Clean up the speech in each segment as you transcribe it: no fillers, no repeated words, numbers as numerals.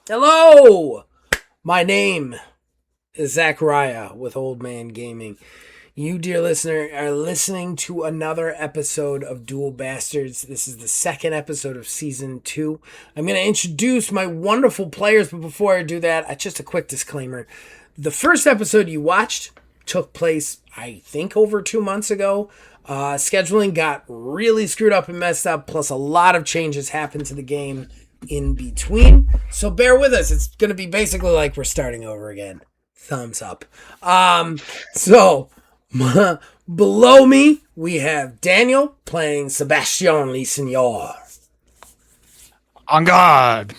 Hello! My name is Zachariah with Old Man Gaming. You, dear listener, are listening to another episode of Duel Bastards. This is the second episode of Season 2. I'm going to introduce my wonderful players, but before I do that, just a quick disclaimer. The first episode you watched took place, I think, over 2 months ago. Scheduling got really screwed up and messed up, plus a lot of changes happened to the game in between. So bear with us. It's going to be basically like we're starting over again. Thumbs up. So below me, we have Daniel playing Sebastian Navigates. On God.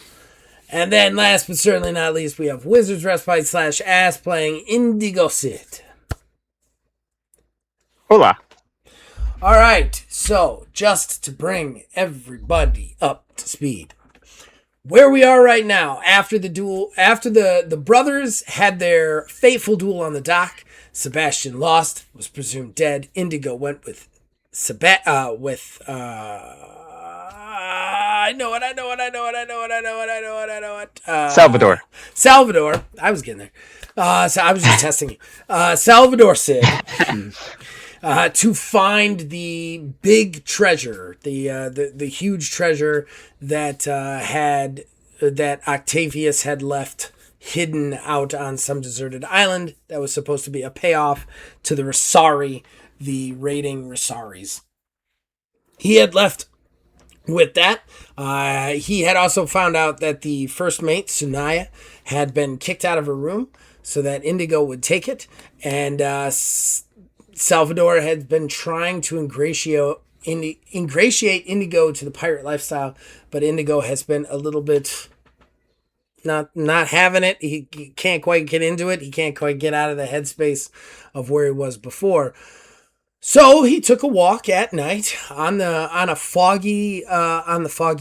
And then last but certainly not least, we have Wizards Respite / Ass playing Indigo Sid. Hola. All right, so just to bring everybody up to speed. Where we are right now, after the duel, after the brothers had their fateful duel on the dock, Sebastian lost, was presumed dead. Indigo went with I know it. Salvador. Salvador. I was getting there. So I was just testing you. Salvador Sid. To find the big treasure, the huge treasure that that Octavius had left hidden out on some deserted island that was supposed to be a payoff to the Rosari, the raiding Rosaris. He had left with that. He had also found out that the first mate, Sunaya, had been kicked out of her room so that Indigo would take it, and Salvador had been trying to ingratiate Indigo to the pirate lifestyle, but Indigo has been a little bit not having it. He can't quite get into it. He can't quite get out of the headspace of where he was before. So he took a walk at night on the foggy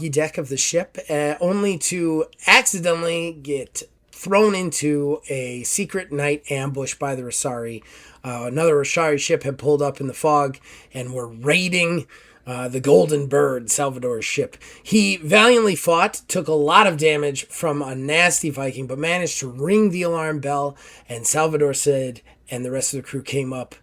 deck of the ship, only to accidentally get thrown into a secret night ambush by the Rosari. Another Rosari ship had pulled up in the fog and were raiding the Golden Bird, Salvador's ship. He valiantly fought, took a lot of damage from a nasty Viking, but managed to ring the alarm bell, and Salvador said, and the rest of the crew came up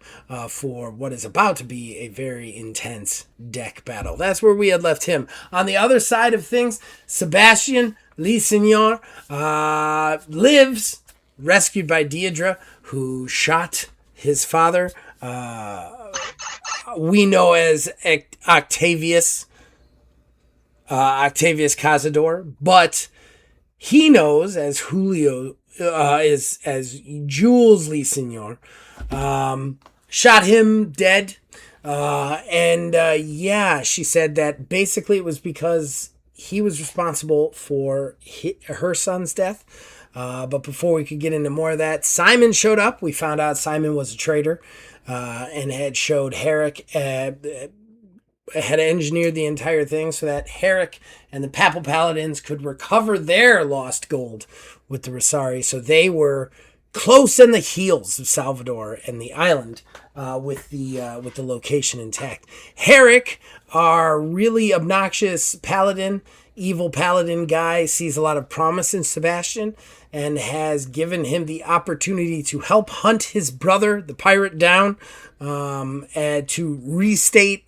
for what is about to be a very intense deck battle. That's where we had left him. On the other side of things, Sebastian Lee Senior lives, rescued by Deirdre, who shot his father, we know as Octavius Cazador, but he knows as Julio, as Jules Lee Senior, shot him dead. She said that basically it was because he was responsible for her son's death. But before we could get into more of that, Simon showed up. We found out Simon was a traitor and had showed Herrick, had engineered the entire thing so that Herrick and the Papal Paladins could recover their lost gold with the Rosari. So they were close in the heels of Salvador and the island with the location intact. Herrick, our really obnoxious paladin, evil paladin guy, sees a lot of promise in Sebastian and has given him the opportunity to help hunt his brother, the pirate, down, and to reinstate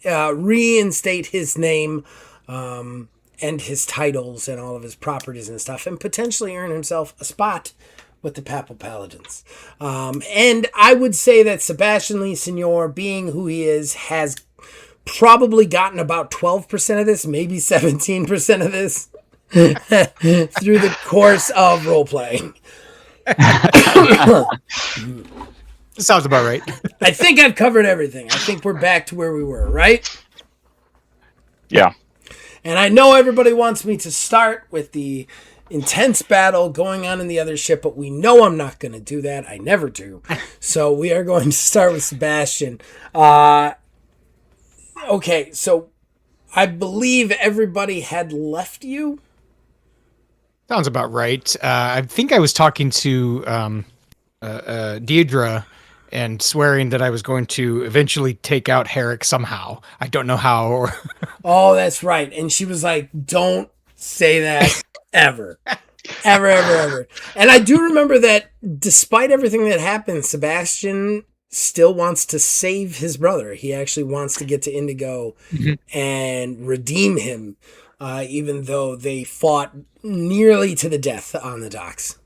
his name and his titles and all of his properties and stuff, and potentially earn himself a spot with the Papal Paladins. And I would say that Sebastian Lee Senior, being who he is, has probably gotten about 12% of this, maybe 17% of this through the course of role-playing. Sounds about right. I think I've covered everything. I think we're back to where we were, right? Yeah. And I know everybody wants me to start with the intense battle going on in the other ship, but we know I'm not going to do that. I never do. So we are going to start with Sebastian. Okay, so I believe everybody had left you. Sounds about right. I think I was talking to Deirdre and swearing that I was going to eventually take out Herrick somehow. I don't know how. Or Oh, that's right. And she was like, don't say that ever. Ever. And I do remember that despite everything that happened, Sebastian still wants to save his brother. He actually wants to get to Indigo and redeem him, even though they fought nearly to the death on the docks.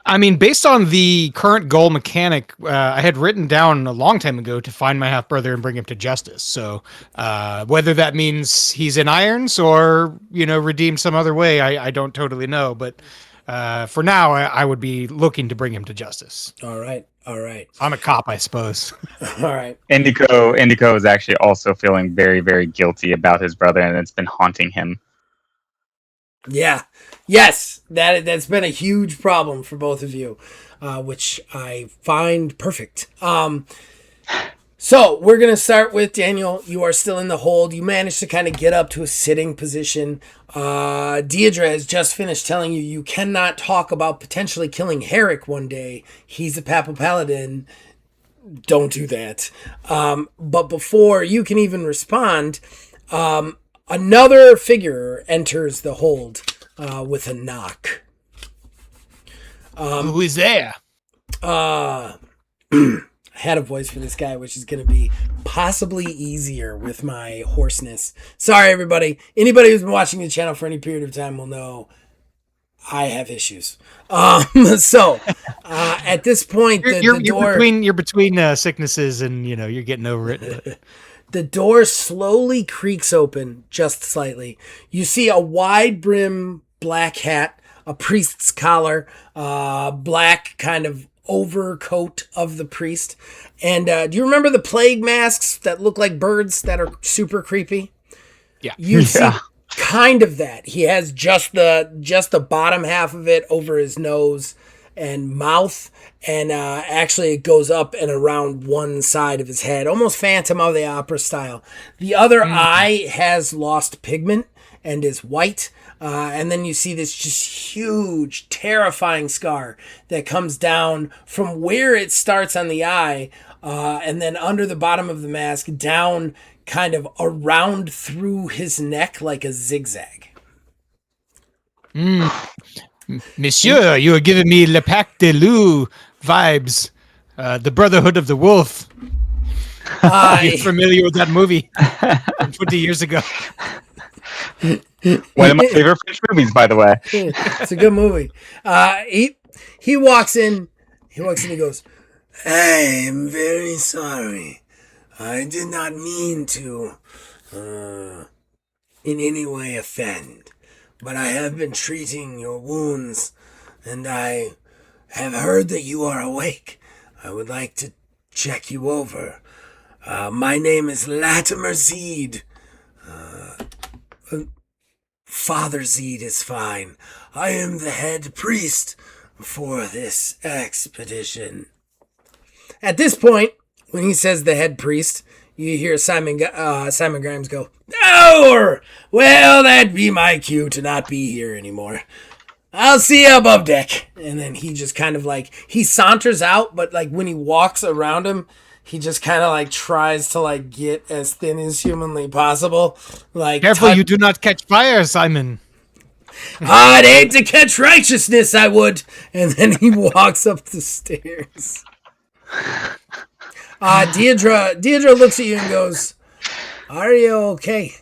I mean, based on the current goal mechanic, I had written down a long time ago to find my half brother and bring him to justice. So whether that means he's in irons or, redeemed some other way, I don't totally know. But for now, I would be looking to bring him to justice. All right. I'm a cop, I suppose. All right. Indigo is actually also feeling very, very guilty about his brother, and it's been haunting him. Yeah. Yes. That's been a huge problem for both of you, which I find perfect. So we're going to start with Daniel. You are still in the hold. You managed to kind of get up to a sitting position. Deirdre has just finished telling you cannot talk about potentially killing Herrick one day. He's a Papal Paladin. Don't do that. But before you can even respond, another figure enters the hold with a knock. Who is there? I had a voice for this guy, which is going to be possibly easier with my hoarseness. Sorry, everybody. Anybody who's been watching the channel for any period of time will know I have issues. So at this point, the door... You're between sicknesses and, you're getting over it. The door slowly creaks open just slightly. You see a wide brim black hat, a priest's collar, black kind of overcoat of the priest. And do you remember the plague masks that look like birds that are super creepy? Yeah. You see kind of that. He has just the bottom half of it over his nose and mouth, and actually it goes up and around one side of his head, almost Phantom of the Opera style. The other eye has lost pigment and is white. And then you see this just huge, terrifying scar that comes down from where it starts on the eye, and then under the bottom of the mask, down kind of around through his neck like a zigzag. Monsieur, you are giving me Le Pac de Loup vibes. The Brotherhood of the Wolf. You're familiar with that movie from 20 years ago. One of my favorite French movies, by the way. It's a good movie. He walks in. He goes, "I am very sorry. I did not mean to in any way offend, but I have been treating your wounds, and I have heard that you are awake. I would like to check you over. My name is Latimer Zede. Father Zede is fine. I am the head priest for this expedition." At this point, when he says the head priest, you hear Simon Grimes go, "Oh, well, that'd be my cue to not be here anymore. I'll see you above deck." And then he just kind of he saunters out, but when he walks around him, he just kind of tries to get as thin as humanly possible. Careful, you do not catch fire, Simon. I'd hate to catch righteousness, I would. And then he walks up the stairs. Deirdre looks at you and goes, "Are you okay?"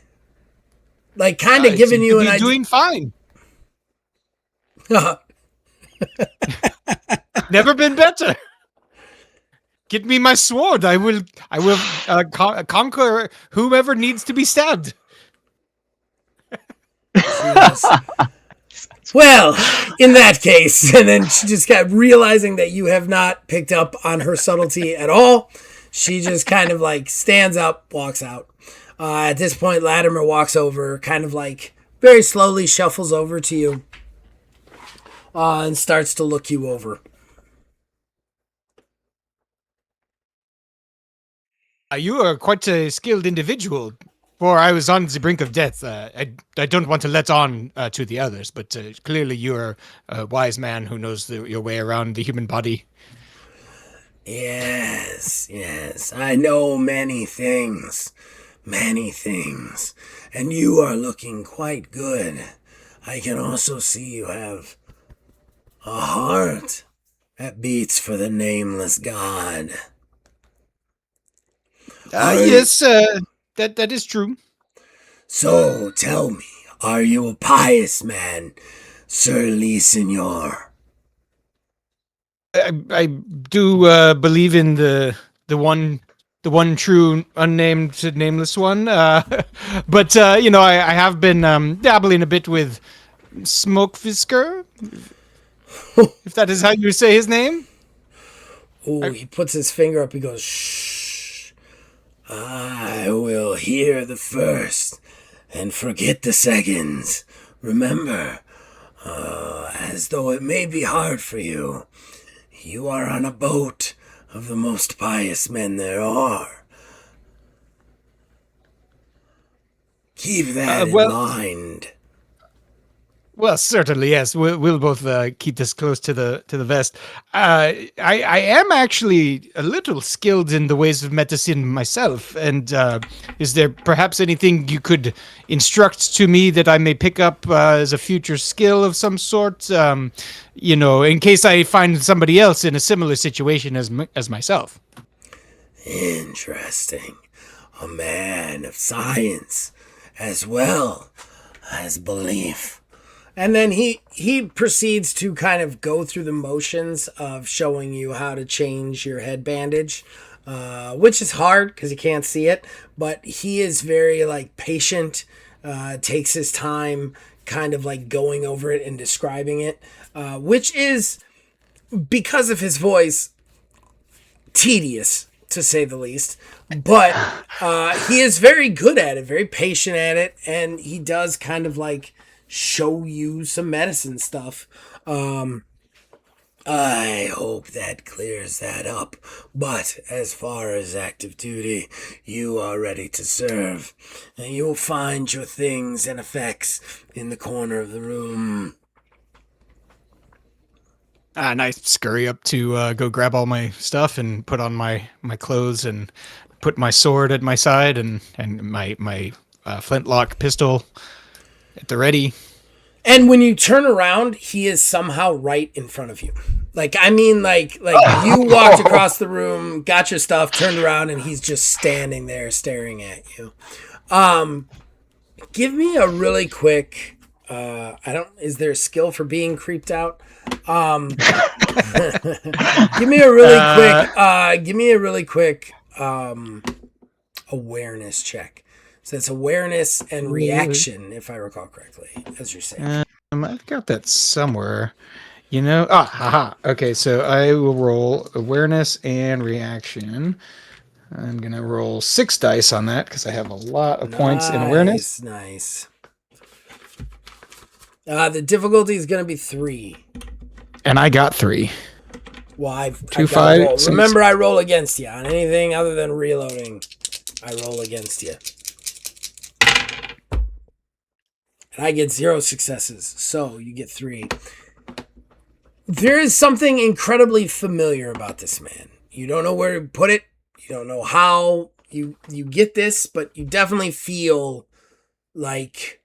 Kind of giving you an idea. Doing fine. Never been better. Get me my sword. I will conquer whoever needs to be stabbed. Well, in that case, and then she just kept realizing that you have not picked up on her subtlety at all. She just kind of stands up, walks out. At this point, Latimer walks over, kind of very slowly shuffles over to you, and starts to look you over. You are quite a skilled individual, for I was on the brink of death. I don't want to let on to the others, but clearly you are a wise man who knows your way around the human body. Yes, I know many things, and you are looking quite good. I can also see you have a heart that beats for the nameless god. Yes, that is true. So tell me, are you a pious man, Sir Lee Signor? I do believe in the one true unnamed nameless one. But I have been dabbling a bit with Smoke Fisker, if that is how you say his name. Oh, he puts his finger up. He goes, shh. I will hear the first and forget the seconds. Remember, as though it may be hard for you, you are on a boat of the most pious men there are. Keep that in mind. Well, certainly, yes. We'll both keep this close to the vest. I am actually a little skilled in the ways of medicine myself, and is there perhaps anything you could instruct to me that I may pick up as a future skill of some sort? In case I find somebody else in a similar situation as myself. Interesting. A man of science as well as belief. And then he proceeds to kind of go through the motions of showing you how to change your head bandage, which is hard because you can't see it. But he is very patient, takes his time, kind of going over it and describing it, which is, because of his voice, tedious to say the least. But he is very good at it, very patient at it, and he does kind of show you some medicine stuff. I hope that clears that up. But as far as active duty, you are ready to serve. And you will find your things and effects in the corner of the room. And I scurry up to go grab all my stuff and put on my clothes and put my sword at my side and my flintlock pistol at the ready. And when you turn around, he is somehow right in front of you. You walked across the room, got your stuff, turned around, and he's just standing there staring at you. Give me a really quick. Is there a skill for being creeped out? Give me a really quick awareness check. So it's awareness and reaction, if I recall correctly, as you're saying. I've got that somewhere. Okay, so I will roll awareness and reaction. I'm going to roll 6 dice on that because I have a lot of points in awareness. Nice. The difficulty is going to be 3. And I got 3. Well, I've 2, 5. Remember, I roll against you. On anything other than reloading, I roll against you. And I get 0 successes, so you get 3. There is something incredibly familiar about this man. You don't know where to put it. You don't know how you get this, but you definitely feel like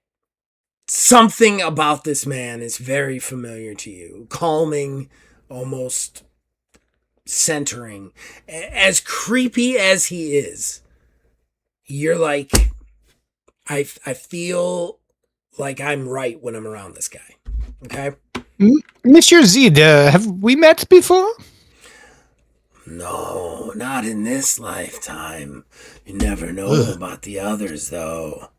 something about this man is very familiar to you. Calming, almost centering. As creepy as he is, you're like, I feel like I'm right when I'm around this guy. Okay? Monsieur Zid, have we met before? No, not in this lifetime. You never know about the others, though.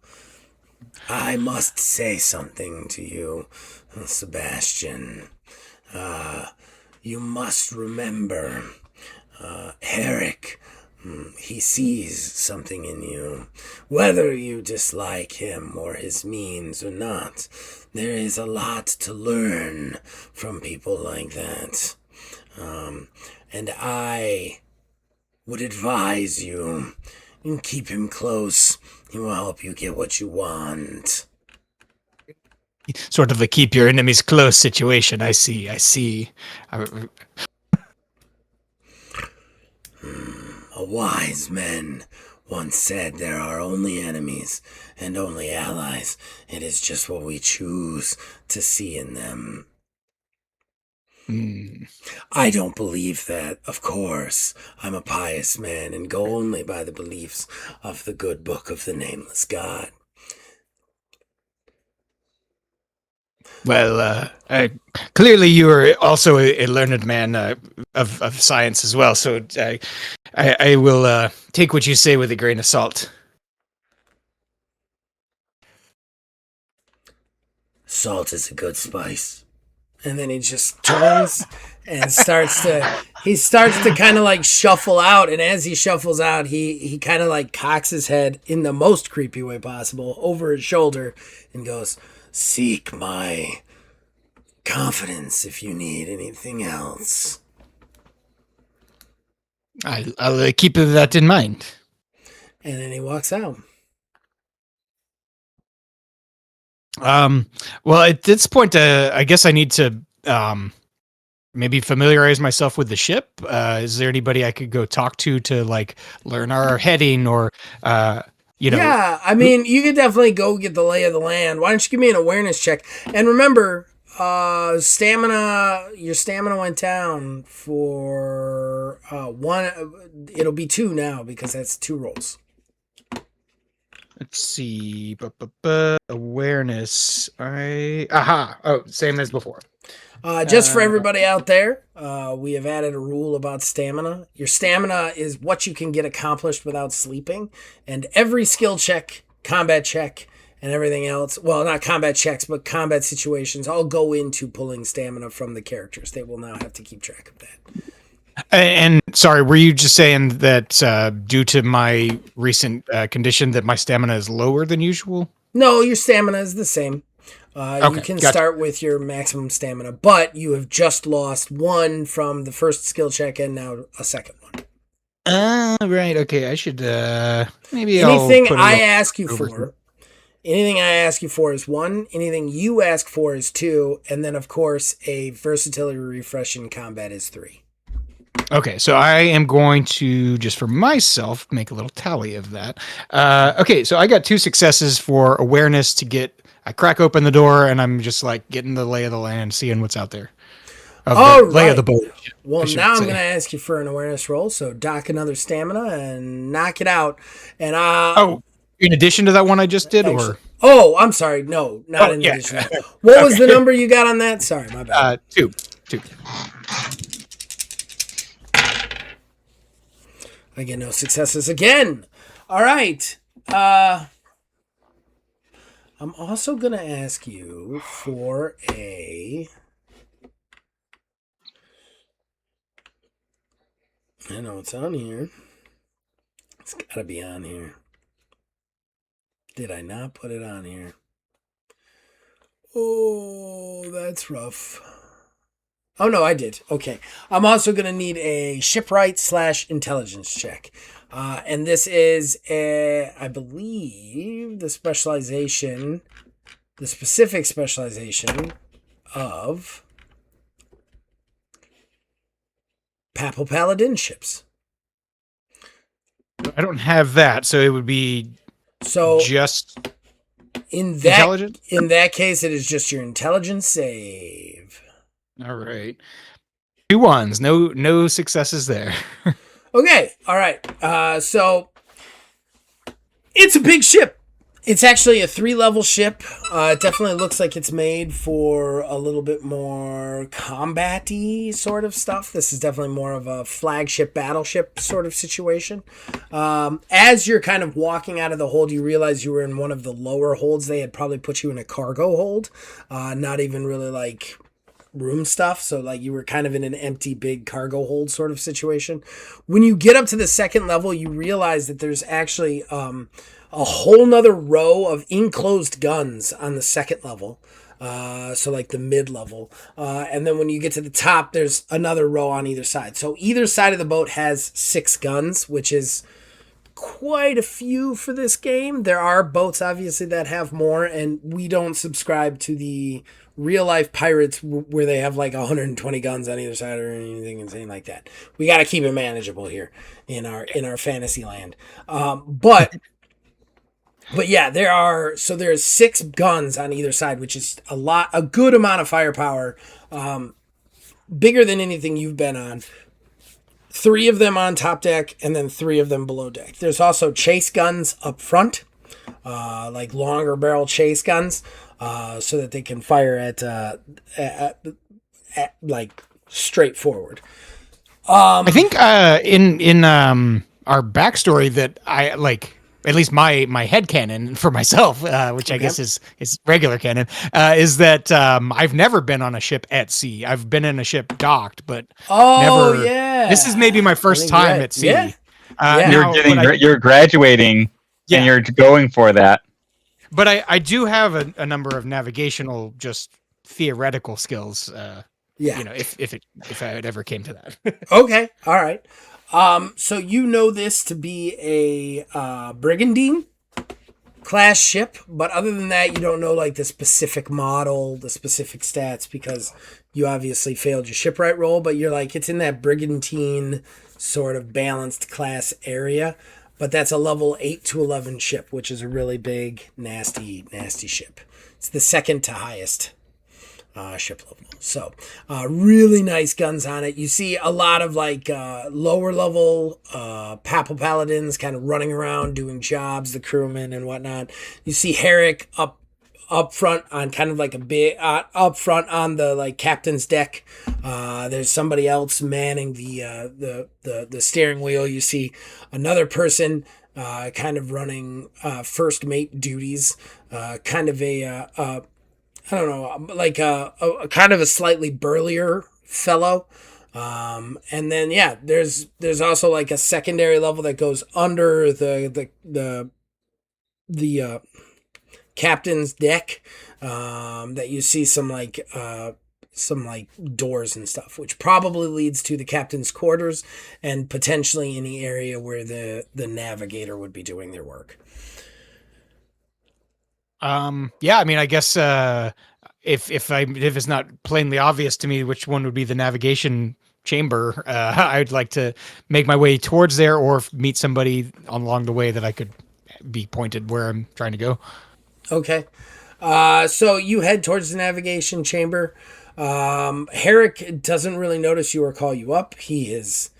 I must say something to you, Sebastian. You must remember, Herrick, he sees something in you. Whether you dislike him or his means or not, there is a lot to learn from people like that. And I would advise you, keep him close. He will help you get what you want. Sort of a keep your enemies close situation. I see. A wise man once said there are only enemies and only allies. It is just what we choose to see in them. I don't believe that, of course. I'm a pious man and go only by the beliefs of the good book of the nameless God. Well, clearly you are also a learned man of science as well, so I will take what you say with a grain of salt. Salt is a good spice. And then he just turns and starts to kind of like shuffle out. And as he shuffles out, he kind of like cocks his head in the most creepy way possible over his shoulder and goes, "Seek my confidence if you need anything else." I'll keep that in mind. And then he walks out. Well, at this point, I guess I need to maybe familiarize myself with the ship. Is there anybody I could go talk to like learn our heading or Yeah, I mean, you could definitely go get the lay of the land. Why don't you give me an awareness check? And remember, your stamina went down for one. It'll be 2 now because that's 2 rolls. Let's see. Awareness. Oh, same as before. Just for everybody out there, we have added a rule about stamina. Your stamina is what you can get accomplished without sleeping, and every skill check, combat check, and everything else, well, not combat checks, but combat situations, all go into pulling stamina from the characters. They will now have to keep track of that. And sorry, were you just saying that due to my recent condition that my stamina is lower than usual? No, your stamina is the same. Okay, you can gotcha. start with your maximum stamina, but you have just lost 1 from the first skill check and now a second one. Right. Okay, I should maybe Anything I'll put I ask you for, anything I ask you for is 1. Anything you ask for is 2, and then of course a versatility refresh in combat is 3. Okay, so I am going to, just for myself, make a little tally of that. Okay, so I got 2 successes for awareness to get. I crack open the door and I'm just like getting the lay of the land, seeing what's out there. Lay of the boat. Well, now I'm going to ask you for an awareness roll. So dock another stamina and knock it out. And in addition to that one I just did, actually, or I'm sorry, no, not in addition to that. What was the number you got on that? Sorry, my bad. 2. I get no successes again. All right. I'm also going to ask you for I know it's on here. It's got to be on here. Did I not put it on here? Oh, that's rough. Oh, no, I did. Okay. I'm also going to need a shipwright / intelligence check. And this is, I believe, the specific specialization of Papal Paladin ships. I don't have that, so it would be just intelligence? In that case, it is just your intelligence save. All right. 2 1s. No successes there. Okay. All right. So it's a big ship. It's actually a 3-level ship. It definitely looks like it's made for a little bit more combat-y sort of stuff. This is definitely more of a flagship battleship sort of situation. As you're kind of walking out of the hold, you realize you were in one of the lower holds. They had probably put you in a cargo hold, not even really like room stuff, so like you were kind of in an empty big cargo hold sort of situation. When you get up to the second level, you realize that there's actually a whole nother row of enclosed guns on the second level, so like the mid level, and then when you get to the top, there's another row on either side. So either side of the boat has 6 guns, which is quite a few for this game. There are boats obviously that have more, and we don't subscribe to the real life pirates where they have like 120 guns on either side or anything insane like that. We got to keep it manageable here in our fantasy land. But yeah, there's 6 guns on either side, which is a good amount of firepower. bigger than anything you've been on. 3 of them on top deck, and then 3 of them below deck. There's also chase guns up front, like longer barrel chase guns, so that they can fire at like straight forward. I think in our backstory that I like, at least my headcanon for myself, which I guess is regular canon, is that I've never been on a ship at sea. I've been in a ship docked, but never. Yeah, this is maybe my first time at sea. Yeah. You're graduating, and you're going for that. But I do have a number of navigational, just theoretical skills. If it ever came to that. Okay, all right. So you know this to be a brigandine class ship, but other than that, you don't know like the specific model, the specific stats, because you obviously failed your shipwright roll. But you're like, it's in that brigantine sort of balanced class area. But that's a level 8 to 11 ship, which is a really big, nasty ship. It's the second to highest ship level. So really nice guns on it. You see a lot of like lower level Papal Paladins kind of running around doing jobs, the crewmen and whatnot. You see Herrick up front on kind of like a big up front on the like captain's deck. There's somebody else manning the steering wheel. You see another person kind of running first mate duties. Kind of I don't know, like a kind of a slightly burlier fellow. And then there's also like a secondary level that goes under the captain's deck, that you see some like doors and stuff, which probably leads to the captain's quarters and potentially any area where the navigator would be doing their work. I mean, I guess if it's not plainly obvious to me which one would be the navigation chamber, I'd like to make my way towards there or meet somebody along the way that I could be pointed where I'm trying to go. Okay. So you head towards the navigation chamber. Herrick doesn't really notice you or call you up. He is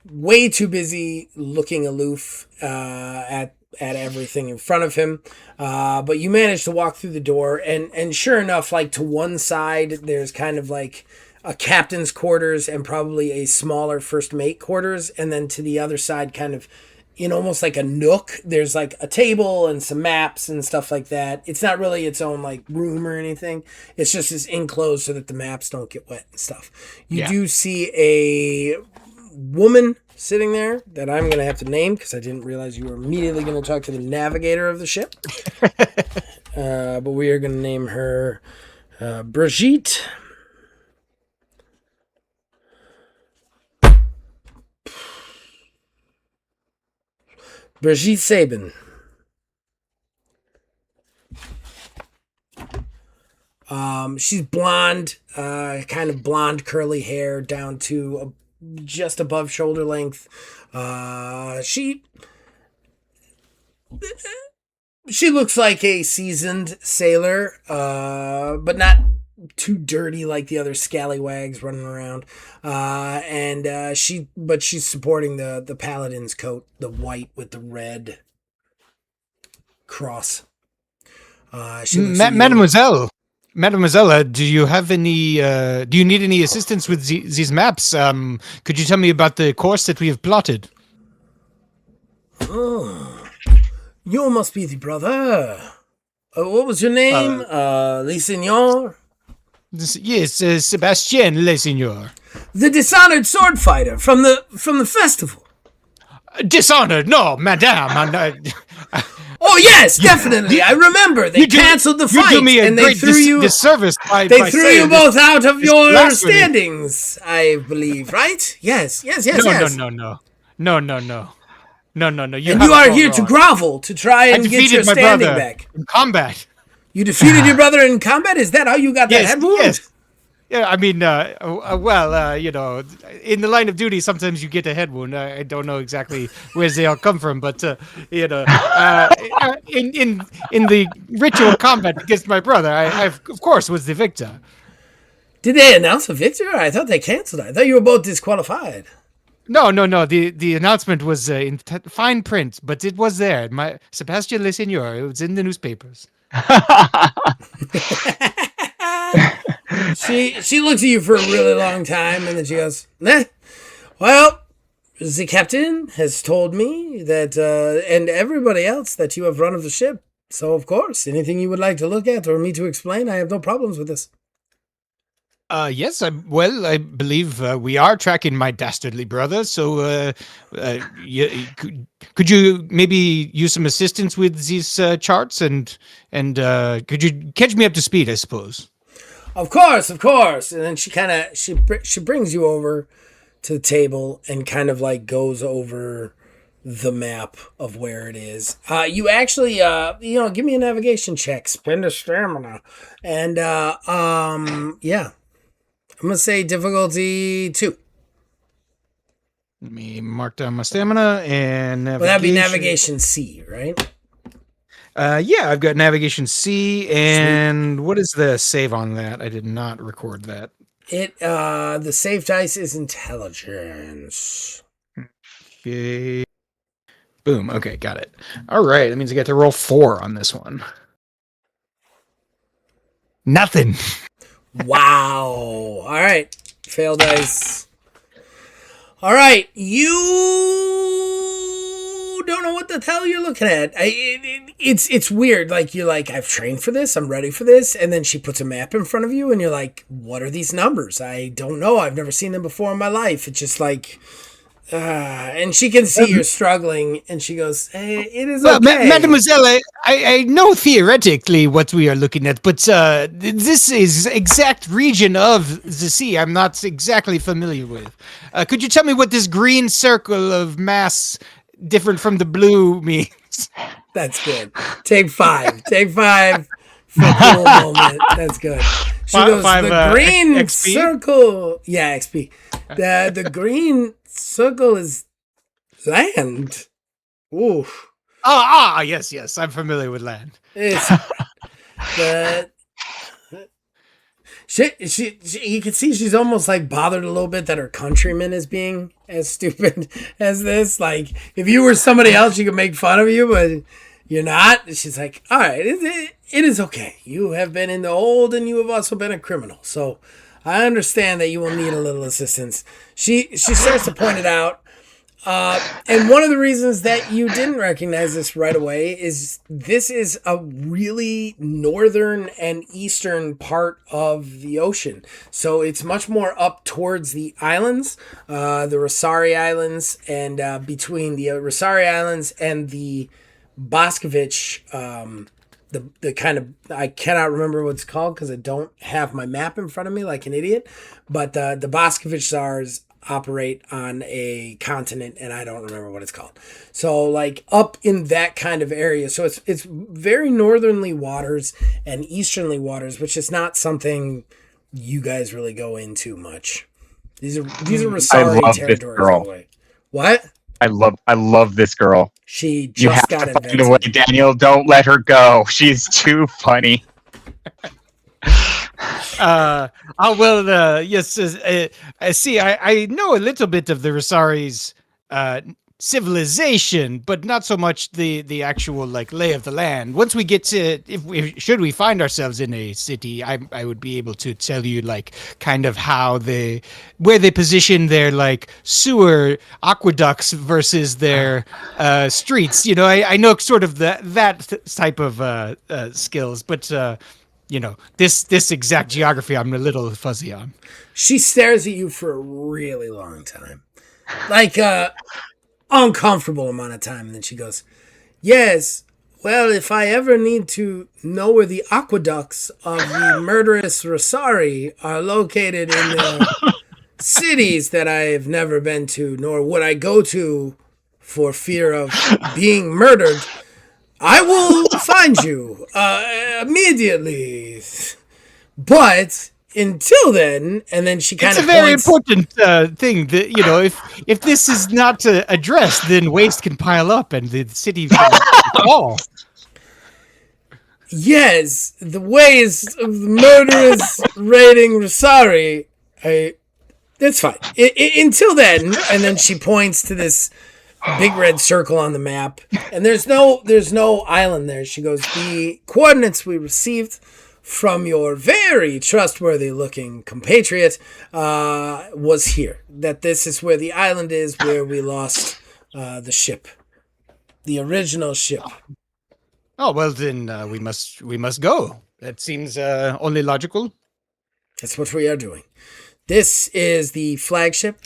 way too busy looking aloof at everything in front of him. But you manage to walk through the door, and sure enough, like to one side, there's kind of like a captain's quarters and probably a smaller first mate quarters. And then to the other side, kind of in almost like a nook, there's like a table and some maps and stuff like that. It's not really its own like room or anything. It's just as enclosed so that the maps don't get wet and stuff. You do see a woman sitting there that I'm going to have to name because I didn't realize you were immediately going to talk to the navigator of the ship. But we are going to name her Brigitte. Brigitte Sabin. She's blonde, kind of blonde curly hair down to just above shoulder length. She looks like a seasoned sailor, but not too dirty like the other scallywags running around. She's supporting the paladin's coat, the white with the red cross. Mademoiselle, do you have any? Do you need any assistance with these maps? Could you tell me about the course that we have plotted? Oh, you must be the brother. What was your name? Le Signor? Yes, Sebastian, le Signor. The dishonored sword fighter from the festival. Dishonored? No, madame. Oh yes, definitely. I remember they canceled the fight and they threw you disservice. They threw you both out of your standings, I believe. Right? Yes. No. You are here to grovel to try and get your standing back in combat. You defeated your brother in combat? Is that how you got that head wound? Yes. Yeah, I mean, in the line of duty, sometimes you get a head wound. I don't know exactly where they all come from, but in the ritual combat against my brother, I of course was the victor. Did they announce a victor? I thought they canceled it. I thought you were both disqualified. No. The announcement was in fine print, but it was there. My Sebastian Le Seigneur. It was in the newspapers. She looks at you for a really long time, and then she goes, well, the captain has told me that, and everybody else, that you have run of the ship. So, of course, anything you would like to look at or me to explain, I have no problems with this. Yes, I believe we are tracking my dastardly brother. So, could you maybe use some assistance with these charts and could you catch me up to speed? I suppose. Of course. And then she brings you over to the table and kind of like goes over the map of where it is. You actually, give me a navigation check. Spend a stamina, and yeah. I'm going to say difficulty 2. Let me mark down my stamina and navigation. Well, that'd be navigation C, right? Yeah, I've got navigation C, and what is the save on that? I did not record that. The save dice is intelligence. Okay. Boom. Okay, got it. All right, that means I get to roll 4 on this one. Nothing. Wow. All right. Fail dice. All right. You don't know what the hell you're looking at. It's weird. Like, you're like, I've trained for this. I'm ready for this. And then she puts a map in front of you and you're like, what are these numbers? I don't know. I've never seen them before in my life. It's just like, and she can see you're struggling, and she goes, hey, it is okay. Mademoiselle, I know theoretically what we are looking at, but this is exact region of the sea I'm not exactly familiar with. Could you tell me what this green circle of mass different from the blue means? That's good. Take 5. Take 5 for a cool moment. That's good. She goes, the green XP? Circle. Yeah, XP. The green circle is land. Ooh. Yes. I'm familiar with land. It's the she you can see she's almost like bothered a little bit that her countryman is being as stupid as this. Like, if you were somebody else, you could make fun of you, but you're not. She's like, all right, it is okay. You have been in the old, and you have also been a criminal. So I understand that you will need a little assistance. She starts to point it out. And one of the reasons that you didn't recognize this right away is this is a really northern and eastern part of the ocean. So it's much more up towards the islands, the Rosari Islands, and between the Rosari Islands and the Boscovich, the kind of, I cannot remember what it's called because I don't have my map in front of me like an idiot, but the Boscovich Tsars operate on a continent, and I don't remember what it's called. So like up in that kind of area. So it's very northernly waters and easternly waters, which is not something you guys really go into much. These are Rosari territories. By the way. What? I love this girl. She just got invented. Find a way, Daniel. Don't let her go. She's too funny. Yes. I see. I know a little bit of the Rosari's civilization, but not so much the actual like lay of the land. Once we get to, should we find ourselves in a city, I would be able to tell you like kind of how where they position their like sewer aqueducts versus their streets. You know, I know sort of that type of skills, but. This exact geography I'm a little fuzzy on. She stares at you for a really long time. Like uncomfortable amount of time. And then she goes, yes, well, if I ever need to know where the aqueducts of the murderous Rosari are located in the cities that I have never been to, nor would I go to for fear of being murdered, I will find you immediately. But until then, and then she kind of it's a very important thing that, if this is not addressed, then waste can pile up and the city can fall. Yes, the ways of the murderers raiding Rosari. That's fine. Until then, and then she points to this big red circle on the map, and there's no island there. She goes, the coordinates we received from your very trustworthy looking compatriot was here. That this is where the island is, where we lost the ship, the original ship. Oh well, then we must go. That seems only logical. That's what we are doing. This is the flagship,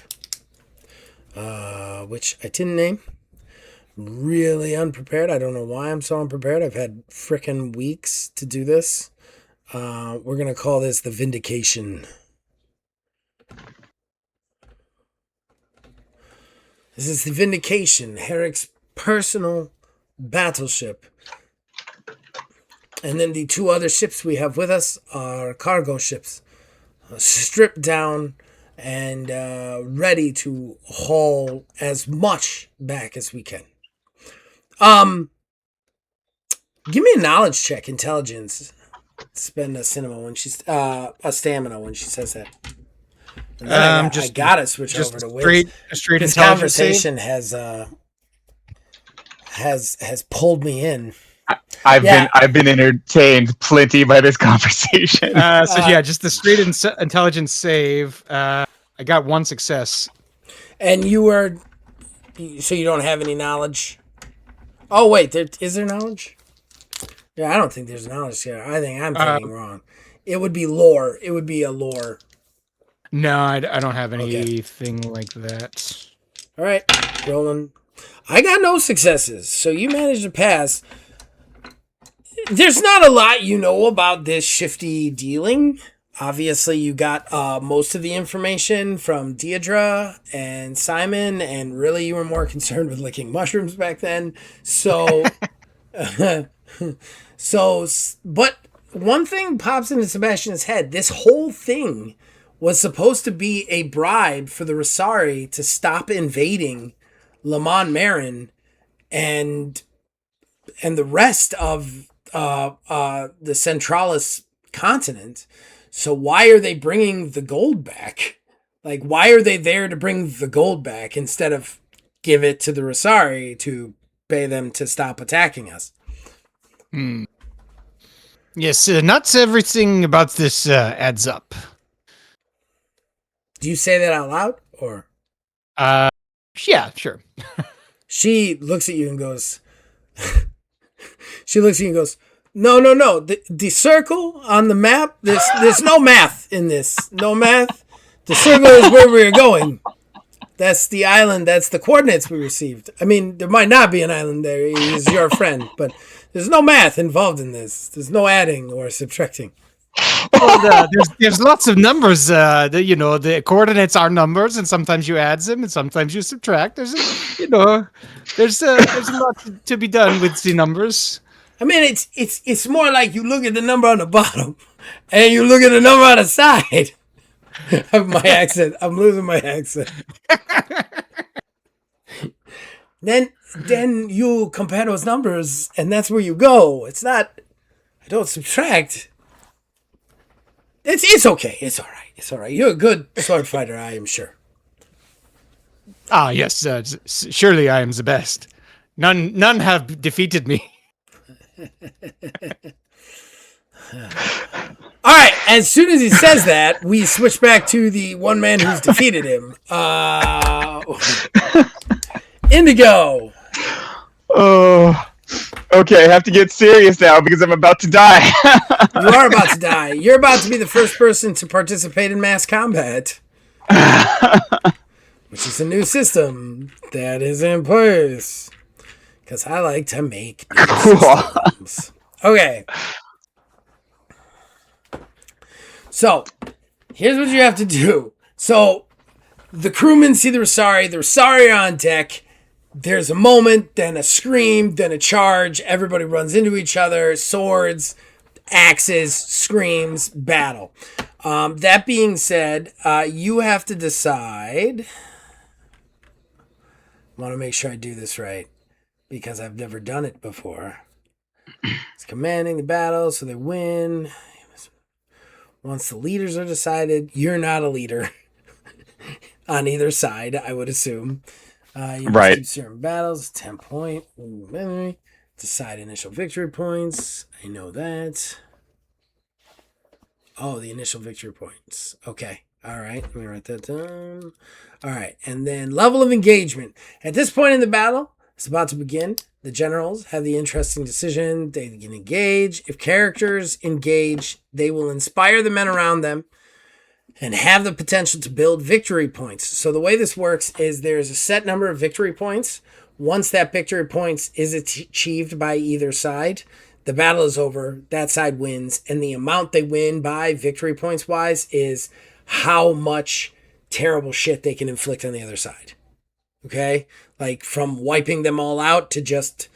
which I didn't name. Really unprepared. I don't know why I'm so unprepared. I've had frickin' weeks to do this. We're going to call this the Vindication. This is the Vindication, Herrick's personal battleship. And then the two other ships we have with us are cargo ships. Stripped down and ready to haul as much back as we can. Give me a knowledge check, intelligence. Spend a stamina when she says that. And then I gotta switch over to wits. Straight this conversation has pulled me in. I've been entertained plenty by this conversation. Just the straight intelligence save. I got one success. And so you don't have any knowledge? Oh wait, is there knowledge? Yeah, I don't think there's knowledge here. I think I'm thinking wrong. It would be lore. It would be a lore. No, I don't have anything like that. All right, rolling. I got no successes, so you managed to pass. There's not a lot you know about this shifty dealing. Obviously, you got most of the information from Deirdre and Simon, and really you were more concerned with licking mushrooms back then. So, but one thing pops into Sebastian's head. This whole thing was supposed to be a bribe for the Rosari to stop invading Lamon Marin and the rest of the Centralis continent. So why are they bringing the gold back? Like, why are they there to bring the gold back instead of give it to the Rosari to pay them to stop attacking us? Yes, not everything about this adds up. Do you say that out loud, or? Yeah, sure. She looks at you and goes, no. The circle on the map, there's no math in this. No math. The circle is where we're going. That's the island. That's the coordinates we received. I mean, there might not be an island there. He's your friend, but there's no math involved in this. There's no adding or subtracting. Well, there's lots of numbers. The coordinates are numbers, and sometimes you add them, and sometimes you subtract. There's a lot to be done with the numbers. I mean, it's more like you look at the number on the bottom, and you look at the number on the side. My accent. I'm losing my accent. Then you compare those numbers, and that's where you go. It's not. I don't subtract. It's okay. It's all right. It's all right. You're a good sword fighter, I am sure. Ah, yes. Surely I am the best. None have defeated me. All right. As soon as he says that, we switch back to the one man who's defeated him. Indigo. Oh. Okay, I have to get serious now because I'm about to die. You are about to die. You're about to be the first person to participate in mass combat. Which is a new system that is in place. Because I like to make new systems. Okay. So, here's what you have to do. So, the crewmen see the Rosari are on deck. There's a moment, then a scream, then a charge. Everybody runs into each other. Swords, axes, screams, battle. That being said, you have to decide. I want to make sure I do this right because I've never done it before. It's commanding the battle, so they win. Once the leaders are decided, you're not a leader on either side, I would assume. You must keep certain battles. 10 point. Decide initial victory points. I know that. Oh, the initial victory points. Okay. All right. Let me write that down. All right. And then level of engagement. At this point in the battle, it's about to begin. The generals have the interesting decision. They can engage. If characters engage, they will inspire the men around them and have the potential to build victory points. So the way this works is there's a set number of victory points. Once that victory points is achieved by either side, the battle is over. That side wins. And the amount they win by victory points wise is how much terrible shit they can inflict on the other side. Okay? Like from wiping them all out to just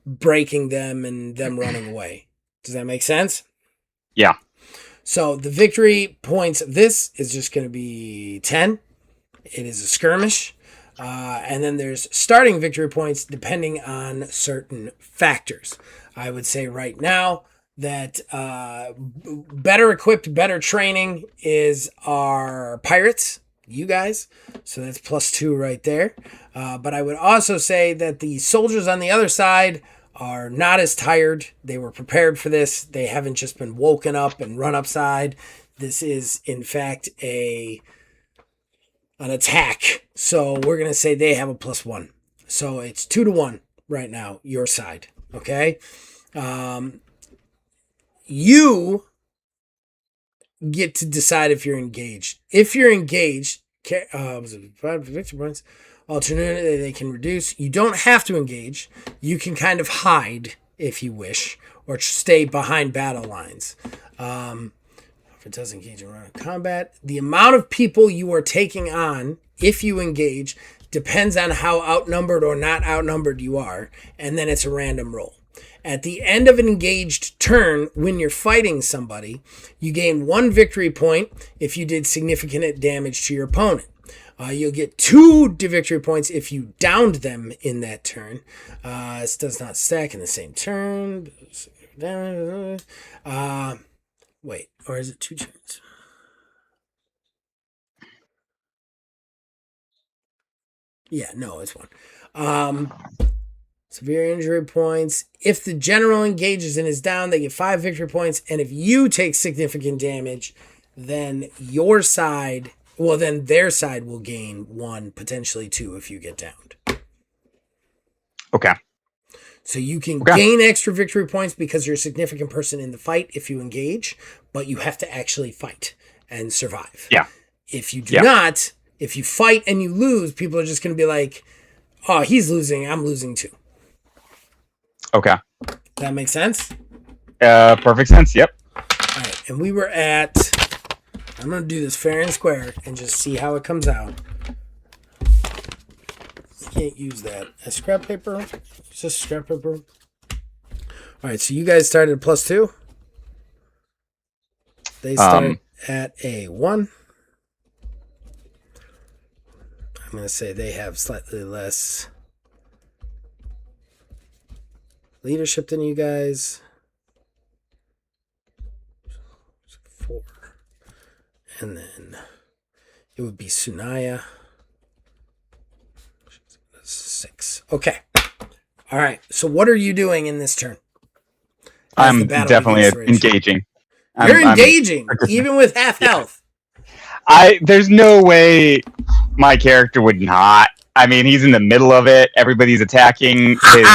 breaking them and them running away. Does that make sense? Yeah. So the victory points of this is just going to be 10. It is a skirmish. And then there's starting victory points depending on certain factors. I would say right now that better equipped, better training is our pirates, you guys. So that's +2 right there. But I would also say that the soldiers on the other side are not as tired. They were prepared for this. They haven't just been woken up and run upside. This is, in fact, an attack. So we're going to say they have a +1. So it's 2-1 right now, your side. Okay? You get to decide if you're engaged. If you're engaged, victory points. Alternatively, they can reduce. You don't have to engage. You can kind of hide if you wish, or stay behind battle lines. If it does engage in round of combat, the amount of people you are taking on, if you engage, depends on how outnumbered or not outnumbered you are, and then it's a random roll. At the end of an engaged turn, when you're fighting somebody, you gain 1 victory point if you did significant damage to your opponent. You'll get 2 victory points if you downed them in that turn. This does not stack in the same turn. Wait, or is it 2 turns? Yeah, no, it's 1. Severe injury points. If the general engages and is down, they get 5 victory points. And if you take significant damage, then your side... Well, then their side will gain 1, potentially 2 if you get downed. Okay. So you can gain extra victory points because you're a significant person in the fight if you engage, but you have to actually fight and survive. Yeah. If you do not, if you fight and you lose, people are just going to be like, oh, he's losing, I'm losing too. Okay. That makes sense? Perfect sense, yep. All right, and we were at... I'm going to do this fair and square and just see how it comes out. I can't use that. As scrap paper? It's just scrap paper. All right, so you guys started at +2. They start at a 1. I'm going to say they have slightly less leadership than you guys. 4. And then it would be Sunaya. 6. Okay. All right. So what are you doing in this turn? I'm definitely engaging. You're engaging, even with half health. There's no way my character would not. I mean, he's in the middle of it. Everybody's attacking his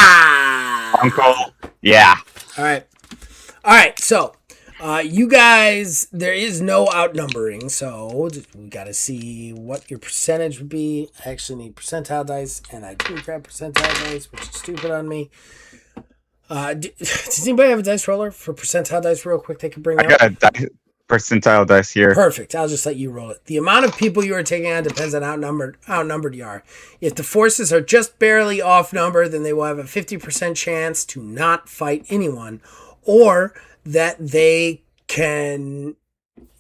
uncle. Yeah. All right. So, you guys, there is no outnumbering, so we got to see what your percentage would be. I actually need percentile dice, and I didn't grab percentile dice, which is stupid on me. Does anybody have a dice roller for percentile dice real quick they can bring up? I got a percentile dice here. Perfect. I'll just let you roll it. The amount of people you are taking on depends on how outnumbered you are. If the forces are just barely off-numbered, then they will have a 50% chance to not fight anyone, or that they can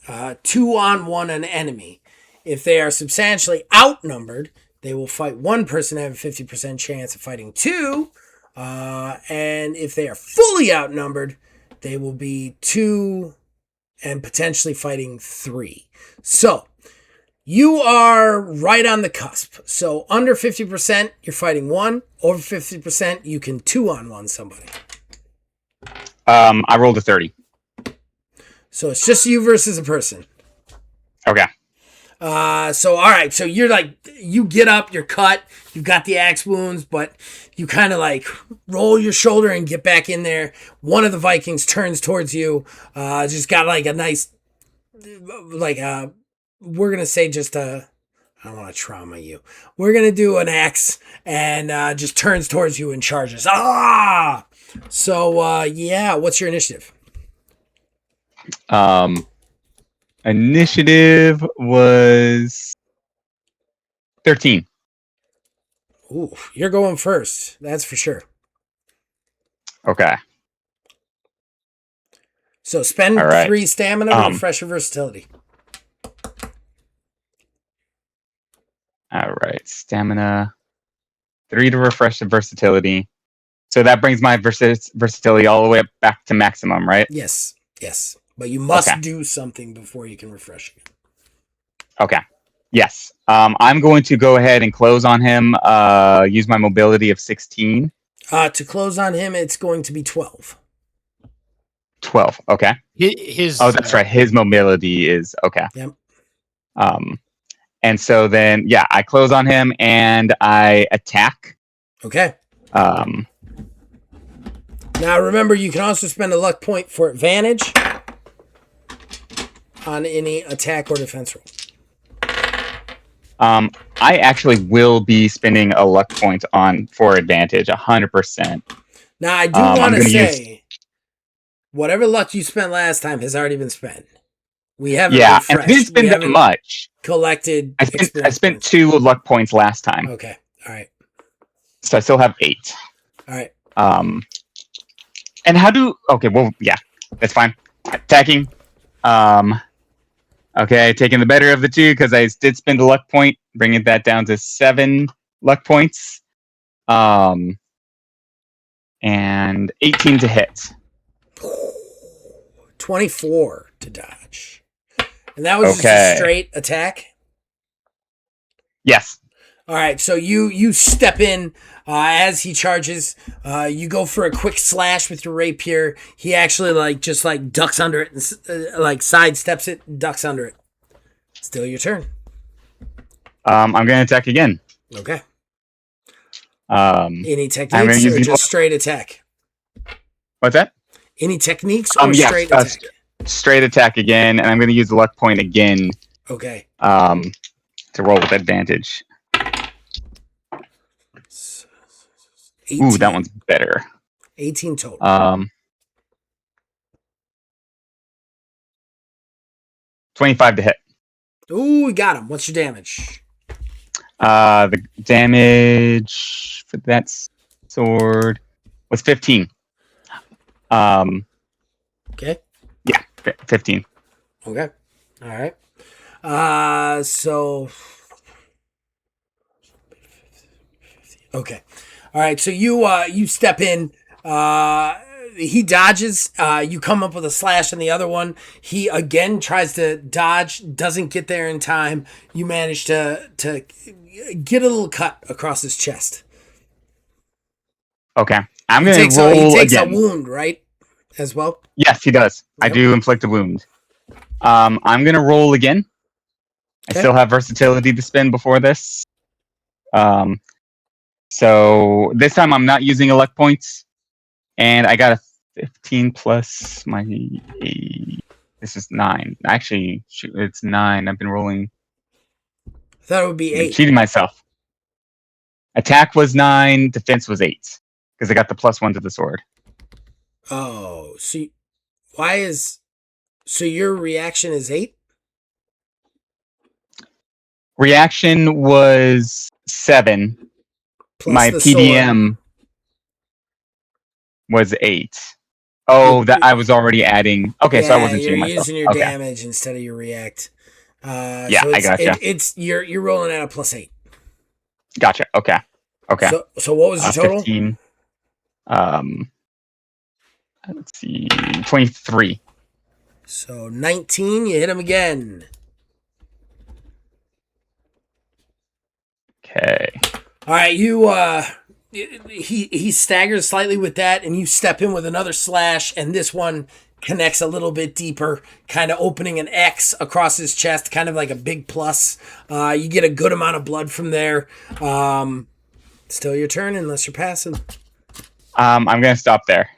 2-on-1 an enemy. If they are substantially outnumbered, they will fight one person and have a 50% chance of fighting 2. And if they are fully outnumbered, they will be 2 and potentially fighting 3. So you are right on the cusp. So under 50%, you're fighting 1. Over 50%, you can 2-on-1 somebody. I rolled a 30. So it's just you versus a person. Okay. So all right, so you're like, you get up, you're cut, you've got the axe wounds, but you kind of like roll your shoulder and get back in there. One of the Vikings turns towards you, just got like a nice, like we're gonna say just a, I don't want to trauma you. We're gonna do an axe and just turns towards you and charges. Ah! So yeah, what's your initiative? Initiative was 13. Ooh, you're going first. That's for sure. Okay. So spend All right. 3 stamina to refresh your versatility. All right. Stamina. 3 to refresh the versatility. So that brings my versatility all the way up back to maximum, right? Yes. But you must do something before you can refresh it. Okay. Yes. I'm going to go ahead and close on him. Use my mobility of 16. To close on him, it's going to be 12. 12. Okay. His that's right. His mobility is okay. Yep. And so then, yeah, I close on him and I attack. Okay. Now remember, you can also spend a luck point for advantage on any attack or defense roll. I actually will be spending a luck point for advantage, 100%. Now I do want to say, whatever luck you spent last time has already been spent. We haven't refreshed. And I didn't spend that much. Collected. I spent 2 luck points last time. Okay. All right. So I still have 8. All right. And how do? Okay. Well, yeah, that's fine. Attacking. Okay, taking the better of the 2 because I did spend a luck point, bringing that down to 7 luck points. And 18 to hit. 24 to dodge. And that was just a straight attack? Yes. All right, so you step in as he charges. You go for a quick slash with your rapier. He actually just ducks under it and sidesteps it and ducks under it. Still your turn. I'm going to attack again. Okay. Any techniques or just straight attack? What's that? Any techniques or straight attack? Straight attack again, and I'm going to use the luck point again. Okay. To roll with advantage. 18. Ooh, that one's better. 18 total. 25 to hit. Ooh, we got him. What's your damage? The damage for that sword was 15. Okay. Yeah, 15. Okay. All right. So. Okay. All right. So you step in. He dodges. You come up with a slash on the other one. He again tries to dodge. Doesn't get there in time. You manage to get a little cut across his chest. Okay. I'm going to roll again. He takes a wound, right? As well? Yes, he does. Yep. I do inflict a wound. I'm going to roll again. Okay. I still have versatility to spend before this. So this time I'm not using a luck points. And I got a 15 plus my 8. This is 9. Actually, it's 9. I've been rolling. I thought it would be 8. Cheating myself. Attack was 9. Defense was 8. Because I got the +1 to the sword. Oh, so your reaction is 8? Reaction was 7. Plus my PDM was 8. Oh, that I was already adding. Okay, so I wasn't cheating myself. You're using your damage instead of your react. Yeah, so I gotcha. You're rolling at a +8. Gotcha. Okay. So what was your total? 15. Let's see, 23. So 19, you hit him again. Okay. All right, he staggers slightly with that, and you step in with another slash, and this one connects a little bit deeper, kind of opening an X across his chest, kind of like a big plus. You get a good amount of blood from there. Still your turn, unless you're passing. I'm gonna stop there.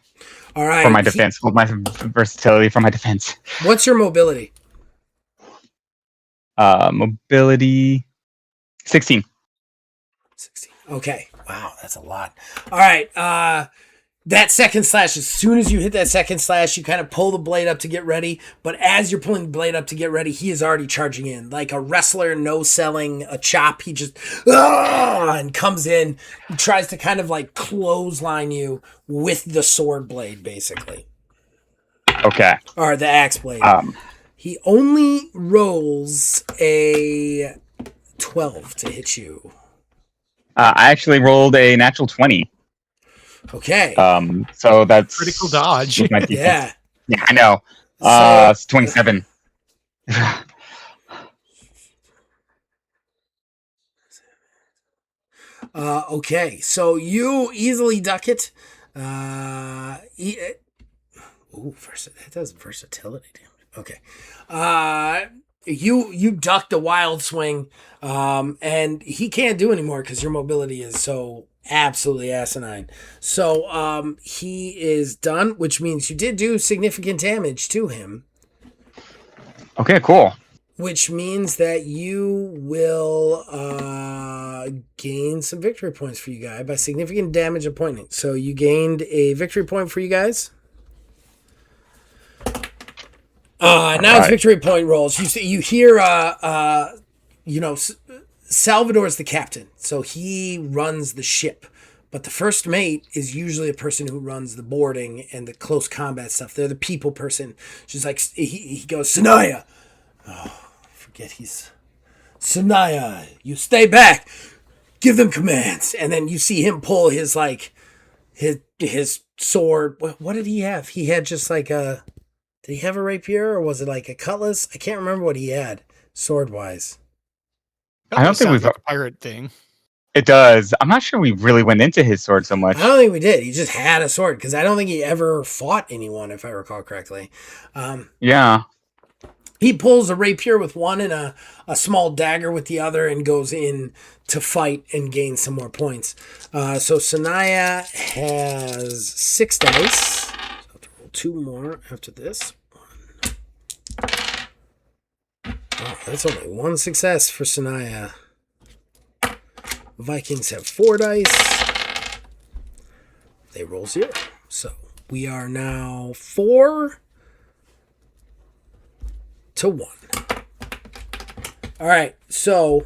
All right. For my defense, for my versatility for my defense. What's your mobility? Mobility, 16. 16. Okay. Wow, that's a lot. All right. That second slash, as soon as you hit that second slash, you kind of pull the blade up to get ready. But as you're pulling the blade up to get ready, he is already charging in. Like a wrestler no-selling a chop, he just and comes in. He tries to kind of like clothesline you with the sword blade, basically. Okay. Or the axe blade. He only rolls a 12 to hit you. I actually rolled a natural 20. Okay. So that's critical dodge. My defense. Yeah. Yeah, I know. It's 27. Okay, so you easily duck it. That does versatility damage. Okay. You ducked a wild swing, and he can't do anymore because your mobility is so absolutely asinine. So he is done, which means you did do significant damage to him. Okay, cool. Which means that you will gain some victory points for you guys by significant damage appointment. So you gained a victory point for you guys. Now it's victory point rolls. You hear, Salvador's the captain, so he runs the ship. But the first mate is usually a person who runs the boarding and the close combat stuff. They're the people person. She's like, he goes, Sanaya. Oh, forget he's... Sanaya, you stay back. Give them commands. And then you see him pull his, like, his sword. What did he have? He had just like a... Did he have a rapier, or was it like a cutlass? I can't remember what he had, sword-wise. I don't think we've like a pirate thing. It does. I'm not sure we really went into his sword so much. I don't think we did. He just had a sword, because I don't think he ever fought anyone, if I recall correctly. Yeah. He pulls a rapier with one and a small dagger with the other and goes in to fight and gain some more points. So Sanaya has 6 dice. 2 more after this. Oh, that's only 1 success for Sanaya. Vikings have 4 dice. They roll 0. So we are now 4-1. All right, so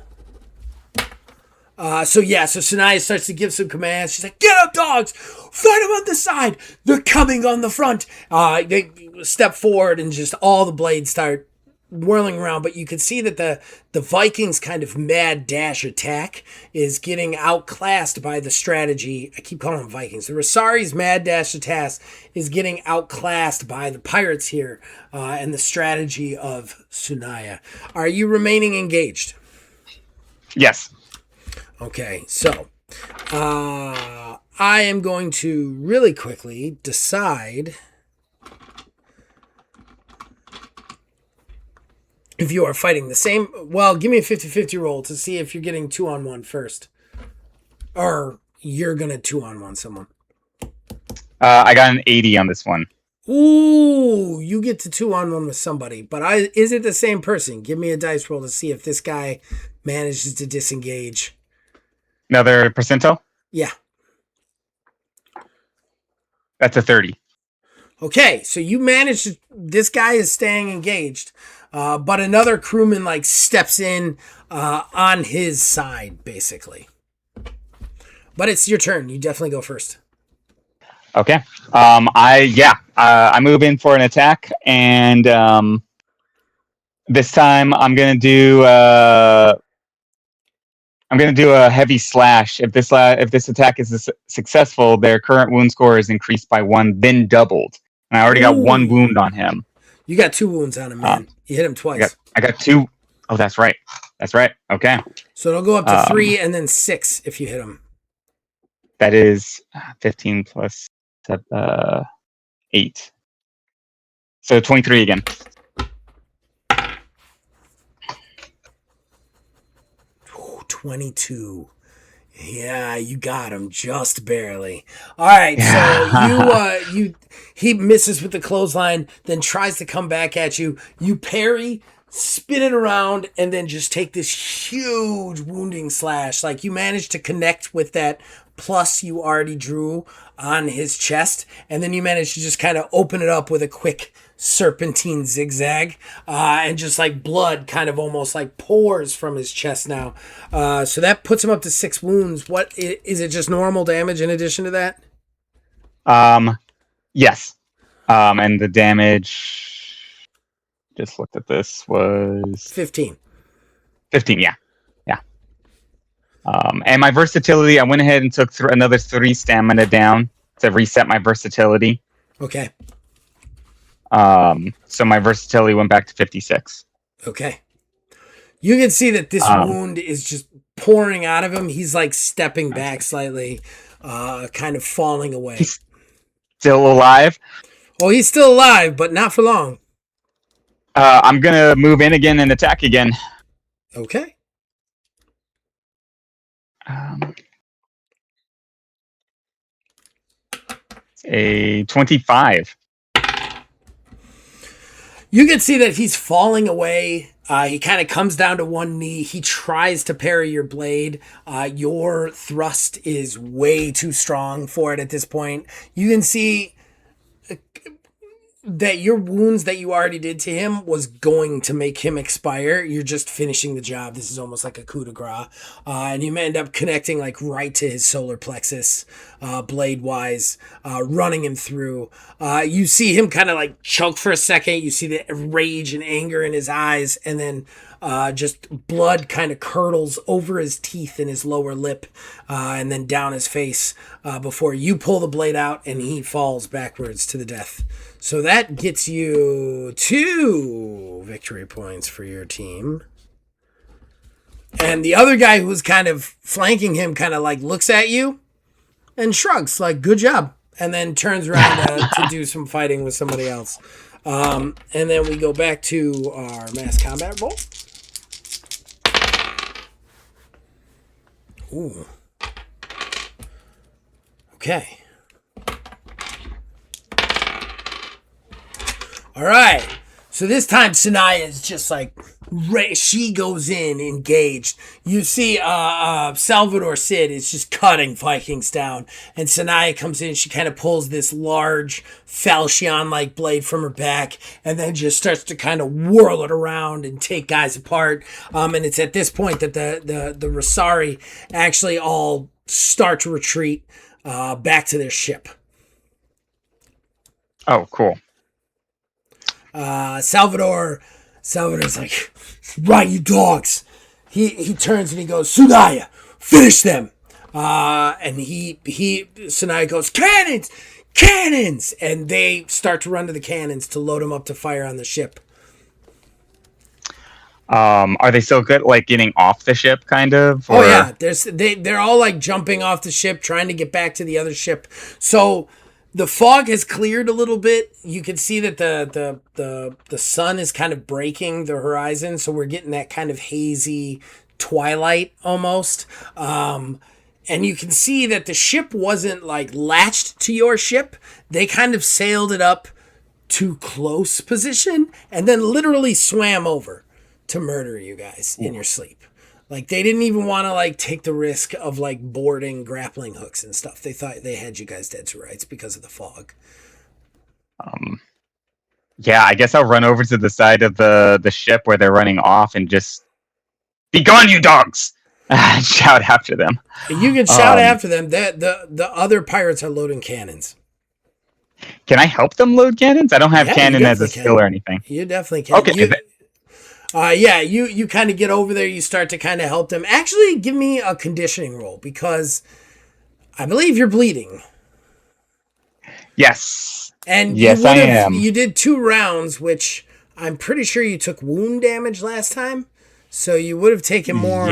Sanaya starts to give some commands. She's like, get up, dogs! Fight them on the side! They're coming on the front! They step forward and just all the blades start whirling around, but you can see that the Vikings' kind of mad dash attack is getting outclassed by the strategy. I keep calling them Vikings. The Rosari's mad dash attack is getting outclassed by the pirates here and the strategy of Sanaya. Are you remaining engaged? Yes. Okay, so I am going to really quickly decide if you are fighting the same. Well, give me a 50-50 roll to see if you're getting 2-on-1 first. Or you're going to 2-on-1 someone. I got an 80 on this one. Ooh, you get to 2-on-1 with somebody. But is it the same person? Give me a dice roll to see if this guy manages to disengage. Another percentile? Yeah. That's a 30. Okay, so you managed to... This guy is staying engaged. But another crewman, like, steps in on his side, basically. But it's your turn. You definitely go first. Okay. I move in for an attack, and this time I'm gonna do I'm gonna do a heavy slash. If this attack is successful, their current wound score is increased by 1, then doubled. And I already got 1 wound on him. You got 2 wounds on him, man. You hit him twice. I got 2. Oh, that's right. Okay. So it'll go up to 3 and then 6 if you hit him. That is 15 plus 8. So 23 again. Ooh, 22. Yeah, you got him just barely. All right, so he misses with the clothesline, then tries to come back at you. You parry, spin it around, and then just take this huge wounding slash. Like, you managed to connect with that plus you already drew on his chest, and then you managed to just kind of open it up with a quick serpentine zigzag, and just like blood kind of almost like pours from his chest now. So that puts him up to 6 wounds. What is it? Just normal damage in addition to that? Yes. And the damage, just looked at this, was 15. 15, yeah. And my versatility, I went ahead and took another 3 stamina down to reset my versatility. Okay. So my versatility went back to 56. Okay. You can see that this wound is just pouring out of him. He's like stepping back slightly, kind of falling away. He's still alive? Oh, he's still alive, but not for long. I'm going to move in again and attack again. Okay. A 25. You can see that he's falling away. He kind of comes down to one knee. He tries to parry your blade. Your thrust is way too strong for it at this point. You can see that your wounds that you already did to him was going to make him expire. You're just finishing the job. This is almost like a coup de grace. And you end up connecting like right to his solar plexus, blade-wise, running him through. You see him kind of like choke for a second. You see the rage and anger in his eyes, and then just blood kind of curdles over his teeth and his lower lip, and then down his face, before you pull the blade out and he falls backwards to the death. So that gets you 2 victory points for your team. And the other guy who's kind of flanking him kind of like looks at you and shrugs like, good job. And then turns around to do some fighting with somebody else. And then we go back to our mass combat roll. Ooh. Okay. All right. So this time Sanaya is just like, she goes in engaged. You see Salvador Sid is just cutting Vikings down. And Sanaya comes in. She kind of pulls this large falchion-like blade from her back and then just starts to kind of whirl it around and take guys apart. And it's at this point that the Rosari actually all start to retreat back to their ship. Oh, cool. Salvador's like, right, you dogs. He turns and he goes, Sunaya, finish them. And Sunaya goes, cannons, and they start to run to the cannons to load them up to fire on the ship. Are they still good, like getting off the ship, kind of? Or? Oh yeah, they're all like jumping off the ship, trying to get back to the other ship. So the fog has cleared a little bit. You can see that the sun is kind of breaking the horizon, so we're getting that kind of hazy twilight almost. And you can see that the ship wasn't like latched to your ship. They kind of sailed it up to close position and then literally swam over to murder you guys in your sleep. Like, they didn't even want to, like, take the risk of, like, boarding grappling hooks and stuff. They thought they had you guys dead to rights because of the fog. Yeah, I guess I'll run over to the side of the ship where they're running off and just, be gone, you dogs! Shout after them. You can shout after them. The other pirates are loading cannons. Can I help them load cannons? I don't have cannon as a skill or anything. You definitely can. Okay. Yeah, you kind of get over there. You start to kind of help them. Actually, give me a conditioning roll because I believe you're bleeding. Yes. And Yes, I am. You did 2 rounds, which I'm pretty sure you took wound damage last time. So you would have taken more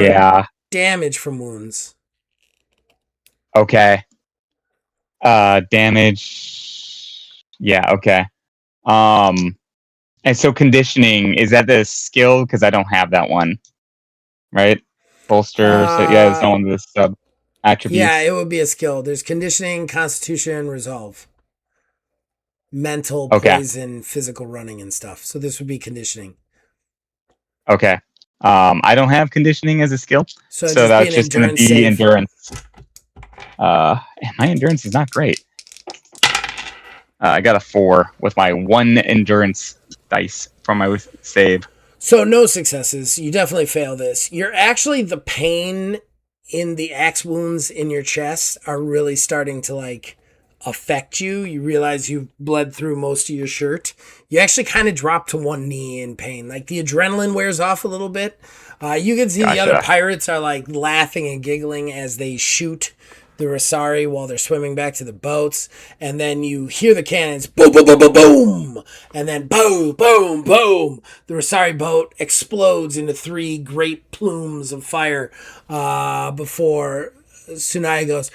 damage from wounds. Okay. Damage. Yeah, okay. And so conditioning, is that the skill? Because I don't have that one. Right? Bolster. So yeah, it's one of the sub attributes. Yeah, it would be a skill. There's conditioning, constitution, resolve. Mental, poison, physical running, and stuff. So this would be conditioning. Okay. I don't have conditioning as a skill, so that's just going to be save. endurance. My endurance is not great. I got a 4 with my 1 endurance dice from my save. So no successes. You definitely fail this. You're actually, the pain in the axe wounds in your chest are really starting to like affect you. You realize you've bled through most of your shirt. You actually kind of drop to one knee in pain. Like the adrenaline wears off a little bit. You can see the other pirates are like laughing and giggling as they shoot the Rosari while they're swimming back to the boats. And then you hear the cannons, boom, boom, boom, boom, boom. And then boom, boom, boom. The Rosari boat explodes into 3 great plumes of fire before Tsunaya goes,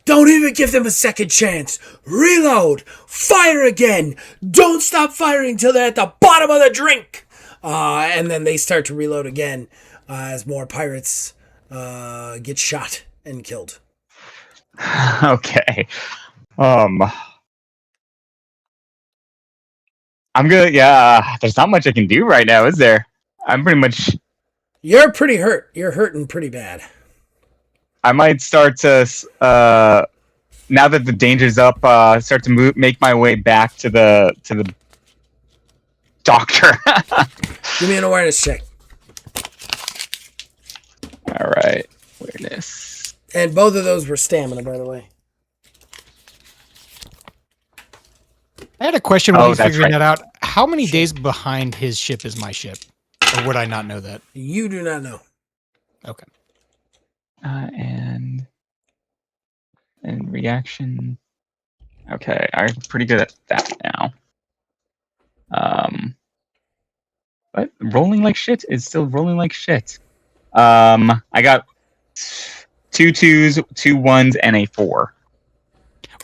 "Don't even give them a second chance. Reload. Fire again. Don't stop firing till they're at the bottom of the drink." And then they start to reload again as more pirates get shot and killed. Okay. I'm gonna. Yeah. There's not much I can do right now, is there? I'm pretty much. You're pretty hurt. You're hurting pretty bad. I might start to. Now that the danger's up, start to make my way back to the doctor. Give me an awareness check. All right, awareness. And both of those were stamina, by the way. I had a question when figuring that out. How many days behind his ship is my ship? Or would I not know that? You do not know. Okay. And reaction. Okay, I'm pretty good at that now. But rolling like shit is still rolling like shit. I got 2 2s, 2 1s, and a 4.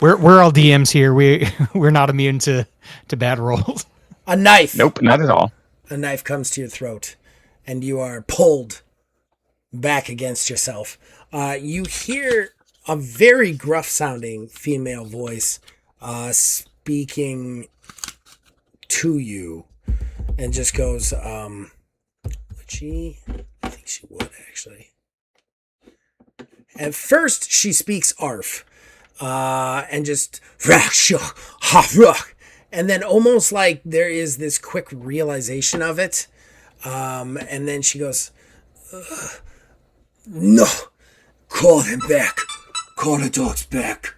We're all DMs here. We're not immune to bad rolls. A knife. Nope, not at all. A knife comes to your throat, and you are pulled back against yourself. You hear a very gruff-sounding female voice speaking to you, and just goes, would she? I think she would, actually. At first, she speaks Arf, and just, and then almost like there is this quick realization of it, and then she goes, "No, call him back. Call the dogs back."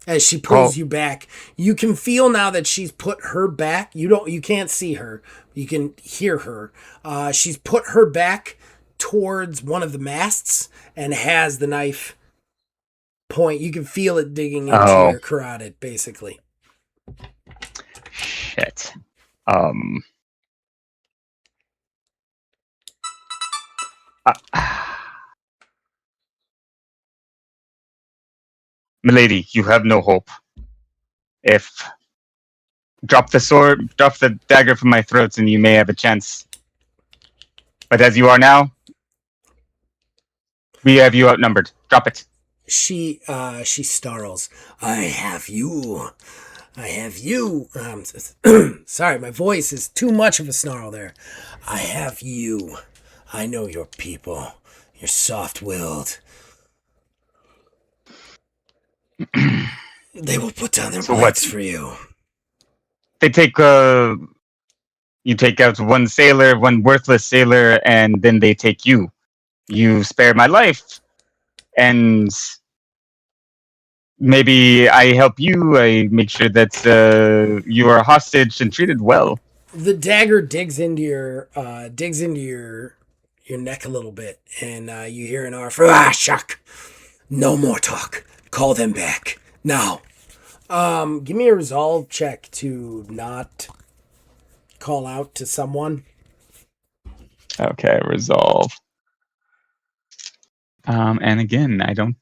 As she pulls you back, you can feel now that she's put her back. You can't see her. You can hear her. She's put her back towards one of the masts and has the knife point. You can feel it digging into your carotid, basically. Shit. Milady, you have no hope. Drop the dagger from my throat, and you may have a chance. But as you are now, we have you outnumbered. Drop it. She snarls. I have you. Sorry, my voice is too much of a snarl there. I have you. I know your people. You're soft-willed. They will put down their blades for you. They take you take out one worthless sailor, and then they take you. You spare my life, and maybe I help you. I make sure that you are hostage and treated well. The dagger digs into your neck a little bit, and you hear an R for shuck. No more talk. Call them back now. Give me a resolve check to not call out to someone. Okay, resolve. And again, I don't.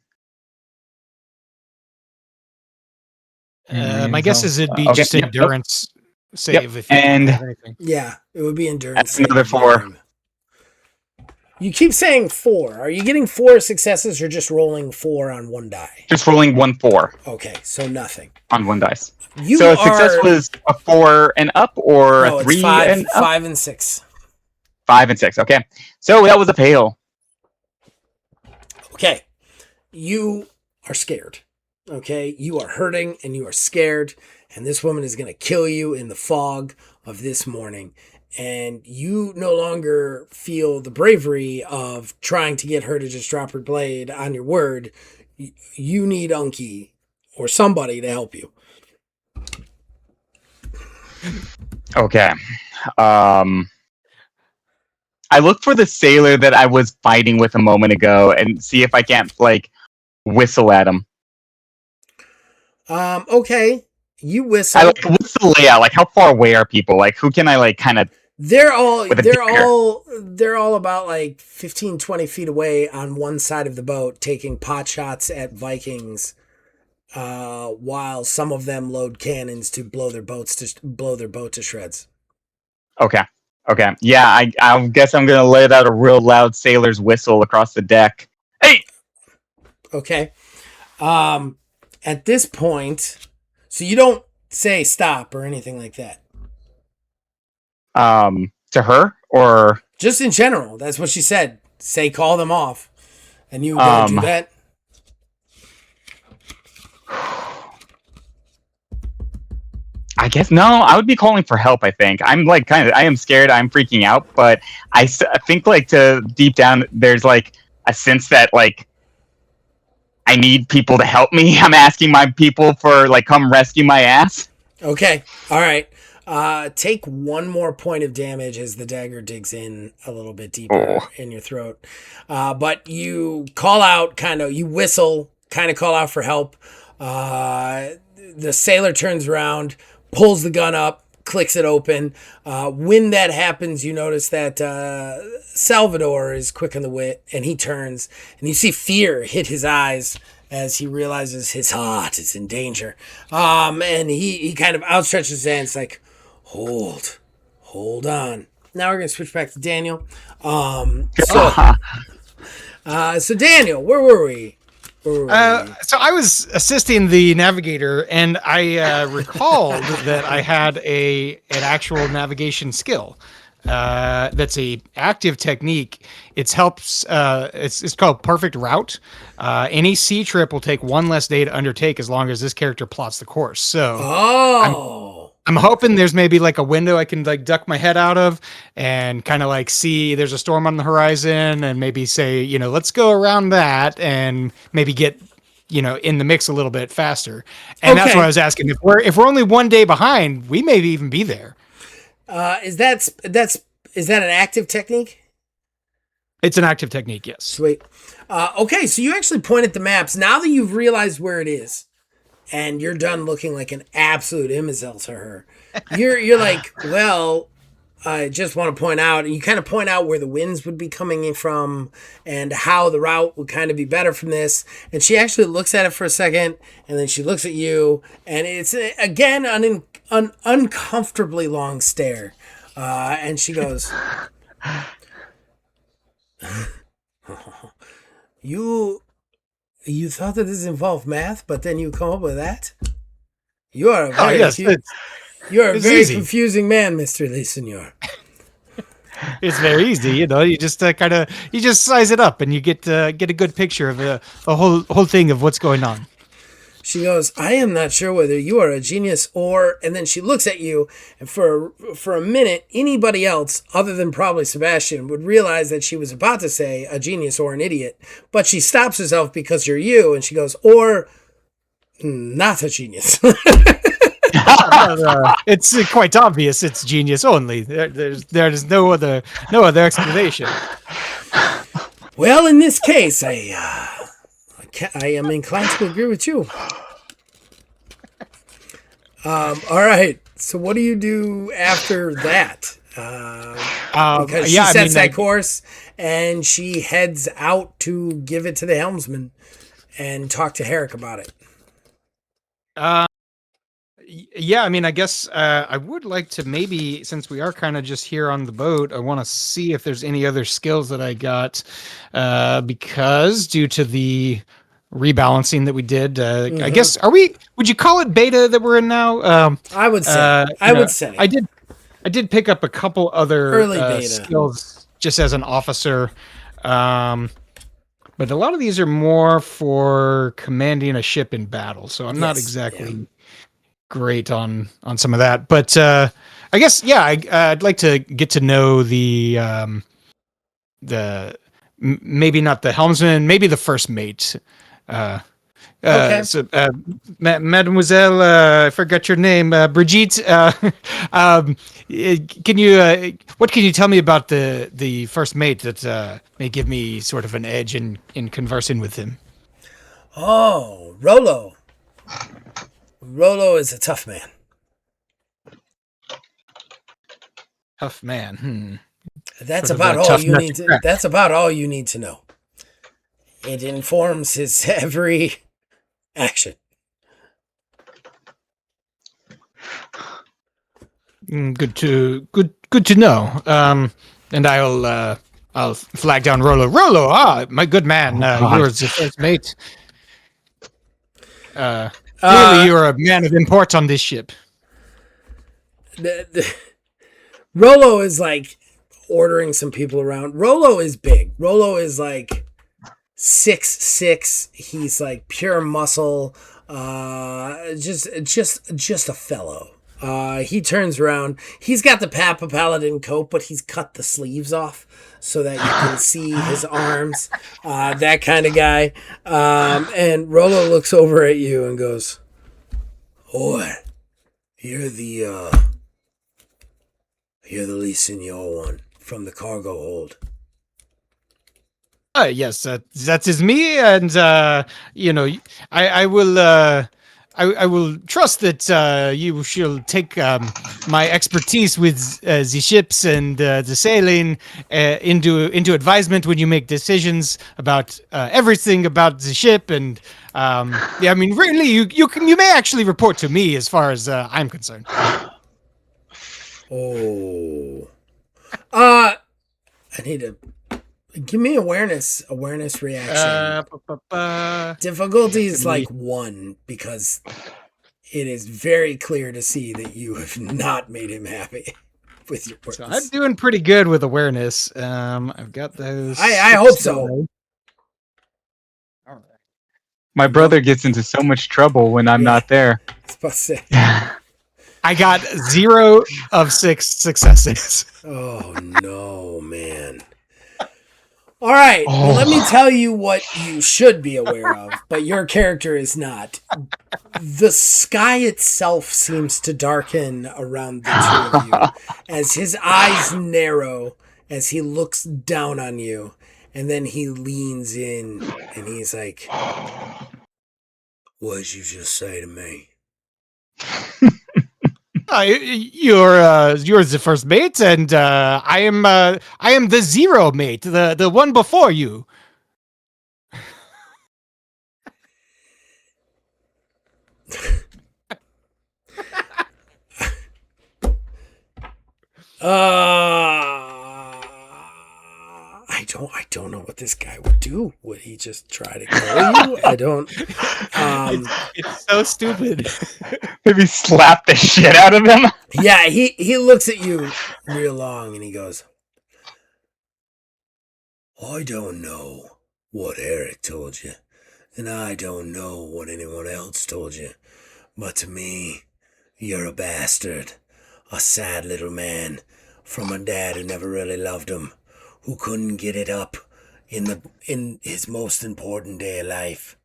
My guess is it'd be just endurance save if you and have anything. Yeah, it would be endurance. That's another 4. You keep saying 4. Are you getting 4 successes or just rolling 4 on one die? Just rolling 1 4. Okay, so nothing. On one dice. So a success was a 4 and up, or a 3 and up? 5 and 6. 5 and 6, okay. So that was a fail. Okay. You are scared. Okay? You are hurting and you are scared, and this woman is going to kill you in the fog of this morning. And you no longer feel the bravery of trying to get her to just drop her blade on your word. You need Unky or somebody to help you. Okay. I look for the sailor that I was fighting with a moment ago and see if I can't, like, whistle at him. Okay. You whistle. What's the layout? Like, how far away are people? Like, who can I, like, kind of... They're all about like 15, 20 feet away on one side of the boat, taking pot shots at Vikings, while some of them load cannons to blow their boat to shreds. Okay. Yeah, I guess I'm gonna let out a real loud sailor's whistle across the deck. Hey. Okay. At this point, so you don't say stop or anything like that. To her, or just in general? That's what she said. Say call them off, and you don't do that. I guess no. I would be calling for help. I think I'm like I am scared. I'm freaking out, but I think like to deep down, there's like a sense that like I need people to help me. I'm asking my people for like come rescue my ass. Okay. All right. Take 1 more point of damage as the dagger digs in a little bit deeper in your throat. But you call out, you whistle, call out for help. The sailor turns around, pulls the gun up, clicks it open. When that happens, you notice that Salvador is quick on the wit, and he turns, and you see fear hit his eyes as he realizes his heart is in danger. And he kind of outstretches his hands like, hold on. Now we're going to switch back to Daniel. So Daniel, where were we? So I was assisting the navigator, and I recalled that I had an actual navigation skill. That's a active technique. It helps. It's called Perfect Route. Any sea trip will take 1 less day to undertake as long as this character plots the course. So, I'm hoping there's maybe like a window I can like duck my head out of and kind of like see there's a storm on the horizon and maybe say, let's go around that and maybe get, in the mix a little bit faster. And that's what I was asking. If we're only 1 day behind, we may even be there. Is that an active technique? It's an active technique, yes. Sweet. Okay, so you actually point at the maps. Now that you've realized where it is, and you're done looking like an absolute imbecile to her, you're like, well, I just want to point out, and you kind of point out where the winds would be coming in from and how the route would kind of be better from this. And she actually looks at it for a second, and then she looks at you, and it's, again, an uncomfortably long stare. And she goes, You thought that this involved math, but then you come up with that? You are a very confusing man, Mr. Le Senor. It's very easy, you just you just size it up and you get a good picture of a whole thing of what's going on. She goes, I am not sure whether you are a genius or... And then she looks at you, and for a minute, anybody else, other than probably Sebastian, would realize that she was about to say a genius or an idiot. But she stops herself because you're you, and she goes, or Not a genius. It's quite obvious it's genius only. There's no other explanation. Well, in this case, I am inclined to agree with you. All right. So, what do you do after that? Because she sets that course, and she heads out to give it to the helmsman and talk to Herrick about it. Yeah, I mean, I guess I would like to maybe, since we are kind of just here on the boat, I want to see if there's any other skills that I got, because due to the rebalancing that we did, I guess, would you call it beta that we're in now? I would say. I did pick up a couple other early beta skills just as an officer. But a lot of these are more for commanding a ship in battle, so I'm not exactly great on some of that. But I guess I'd like to get to know the maybe not the helmsman, maybe the first mate. Okay. So, Mademoiselle, I forgot your name, Brigitte. Can you what can you tell me about the first mate that may give me sort of an edge in conversing with him? Oh, Rollo. Rollo is a tough man. Tough man. That's about all you need to. That's about all you need to know. It informs his every action. Good to know. And I'll flag down Rollo. Rollo, my good man. You're the first mate. Clearly, you're a man of import on this ship. Rollo is like ordering some people around. Rollo is big. Rollo is like 6'6". He's like pure muscle. Just a fellow. He turns around. He's got the Papa Paladin coat, but he's cut the sleeves off so that you can see his arms. That kind of guy. And Rollo looks over at you and goes, "Boy, you're the Lee Senor one from the cargo hold." Yes, that is me, and I will trust that you shall take my expertise with the ships and the sailing into advisement when you make decisions about everything about the ship. And I mean, really, you may actually report to me as far as I'm concerned. Oh, I need to. Give me awareness reaction. Difficulty is like 1 because it is very clear to see that you have not made him happy with your words. So I'm doing pretty good with awareness. I've got those. I hope so. All right. My brother gets into so much trouble when I'm not there. I was about to say. I got 0 of 6 successes. Oh no, man. All right, well, let me tell you what you should be aware of, but your character is not. The sky itself seems to darken around the two of you as his eyes narrow as he looks down on you, and then he leans in and he's like, "What'd you just say to me?" You're the first mate, and I am the 0 mate, the one before you. I don't know what this guy would do. Would he just try to kill you? I don't. It's so stupid. Maybe slap the shit out of him. Yeah, he looks at you real long and he goes, "I don't know what Eric told you, and I don't know what anyone else told you, but to me, you're a bastard, a sad little man from a dad who never really loved him, who couldn't get it up in his most important day of life.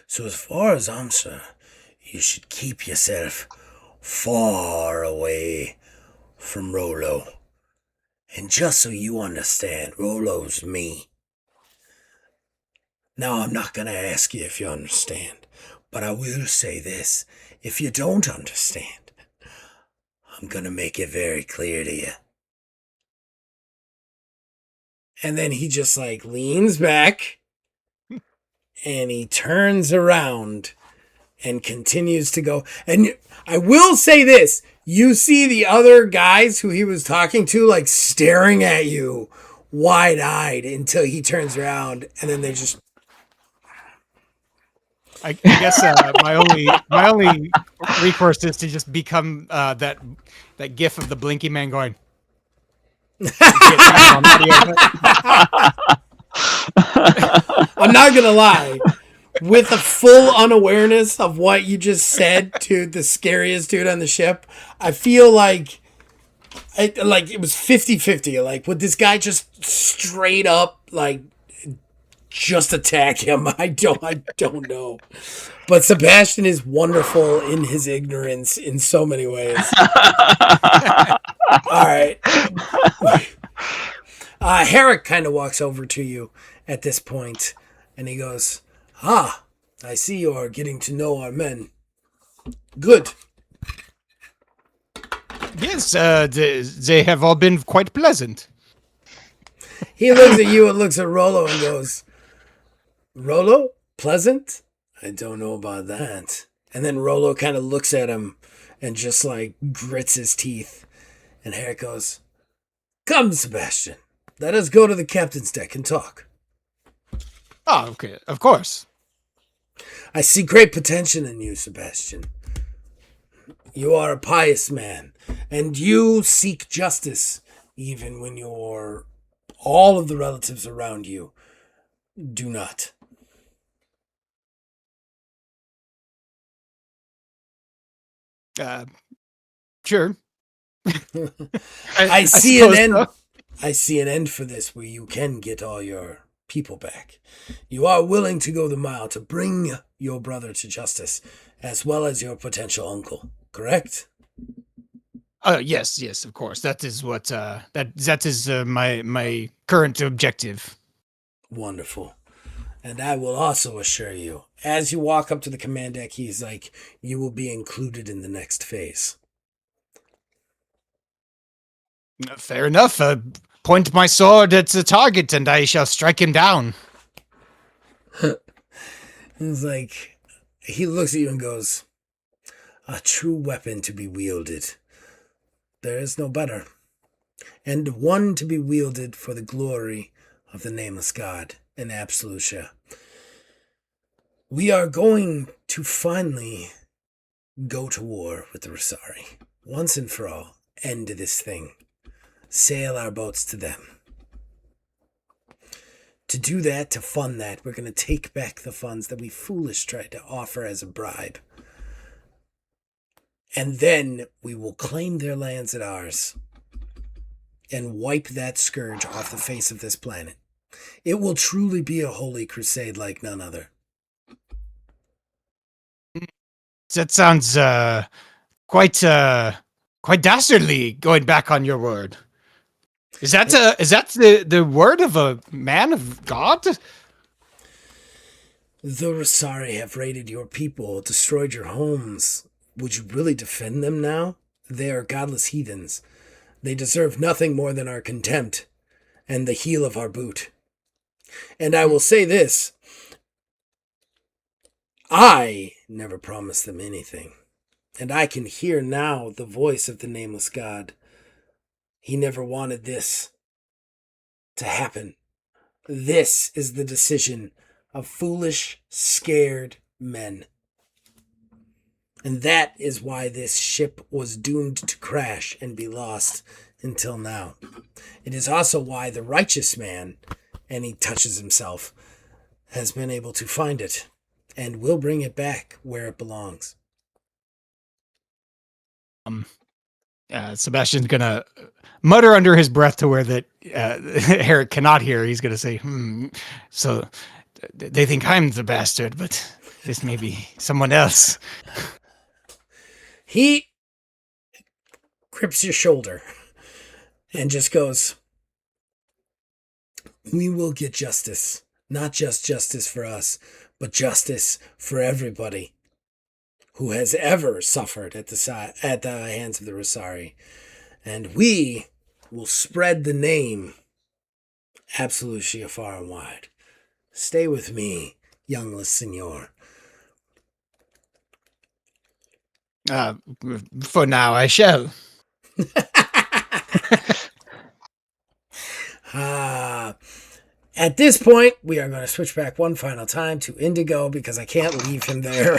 So as far as I'm concerned, you should keep yourself far away from Rolo. And just so you understand, Rolo's me. Now, I'm not going to ask you if you understand, but I will say this. If you don't understand, I'm going to make it very clear to you. And then he just like leans back and he turns around and continues to go. And I will say this. You see the other guys who he was talking to like staring at you wide-eyed until he turns around, and then they just... I guess my only recourse is to just become that gif of the blinky man going. I'm not gonna lie. With a full unawareness of what you just said to the scariest dude on the ship, I feel like it was 50-50. Like, would this guy just straight up like just attack him? I don't know. But Sebastian is wonderful in his ignorance in so many ways. All right. Herrick kind of walks over to you at this point, and he goes, "Ah, I see you are getting to know our men. Good." Yes, they have all been quite pleasant. He looks at you and looks at Rolo and goes, "Rolo? Pleasant? I don't know about that." And then Rolo kind of looks at him and just like grits his teeth. And Herrick goes, "Come, Sebastian. Let us go to the captain's deck and talk." Oh, okay, of course. "I see great potential in you, Sebastian. You are a pious man, and you seek justice even when all of the relatives around you do not." Sure. I see an end. So. I see an end for this where you can get all your people back. You are willing to go the mile to bring your brother to justice, as well as your potential uncle, correct? Yes, of course. That is what that is my current objective. Wonderful. And I will also assure you, as you walk up to the command deck, he's like, you will be included in the next phase. Fair enough. Point my sword at the target, and I shall strike him down. He's like, he looks at you and goes, "A true weapon to be wielded. There is no better. And one to be wielded for the glory of the nameless God in Absolutia. We are going to finally go to war with the Rosari. Once and for all, end this thing. Sail our boats to them. To do that, to fund that, we're going to take back the funds that we foolish tried to offer as a bribe. And then we will claim their lands as ours and wipe that scourge off the face of this planet. It will truly be a holy crusade like none other." That sounds quite dastardly. Going back on your word, is that the word of a man of God? "The Rosari have raided your people, destroyed your homes. Would you really defend them now? They are godless heathens. They deserve nothing more than our contempt and the heel of our boot. And I will say this. I never promised them anything. And I can hear now the voice of the nameless God. He never wanted this to happen. This is the decision of foolish, scared men. And that is why this ship was doomed to crash and be lost until now. It is also why the righteous man," and he touches himself, "has been able to find it and will bring it back where it belongs." Sebastian's gonna mutter under his breath to where that Herrick cannot hear. He's gonna say, So they think I'm the bastard, but This may be someone else. He grips your shoulder and just goes, we will get justice. Not just justice for us, but justice for everybody who has ever suffered at the hands of the Rosari. And we will spread the name Absolutia far and wide. Stay with me, youngless senor. For now, I shall. At this point, we are going to switch back one final time to Indigo because I can't leave him there.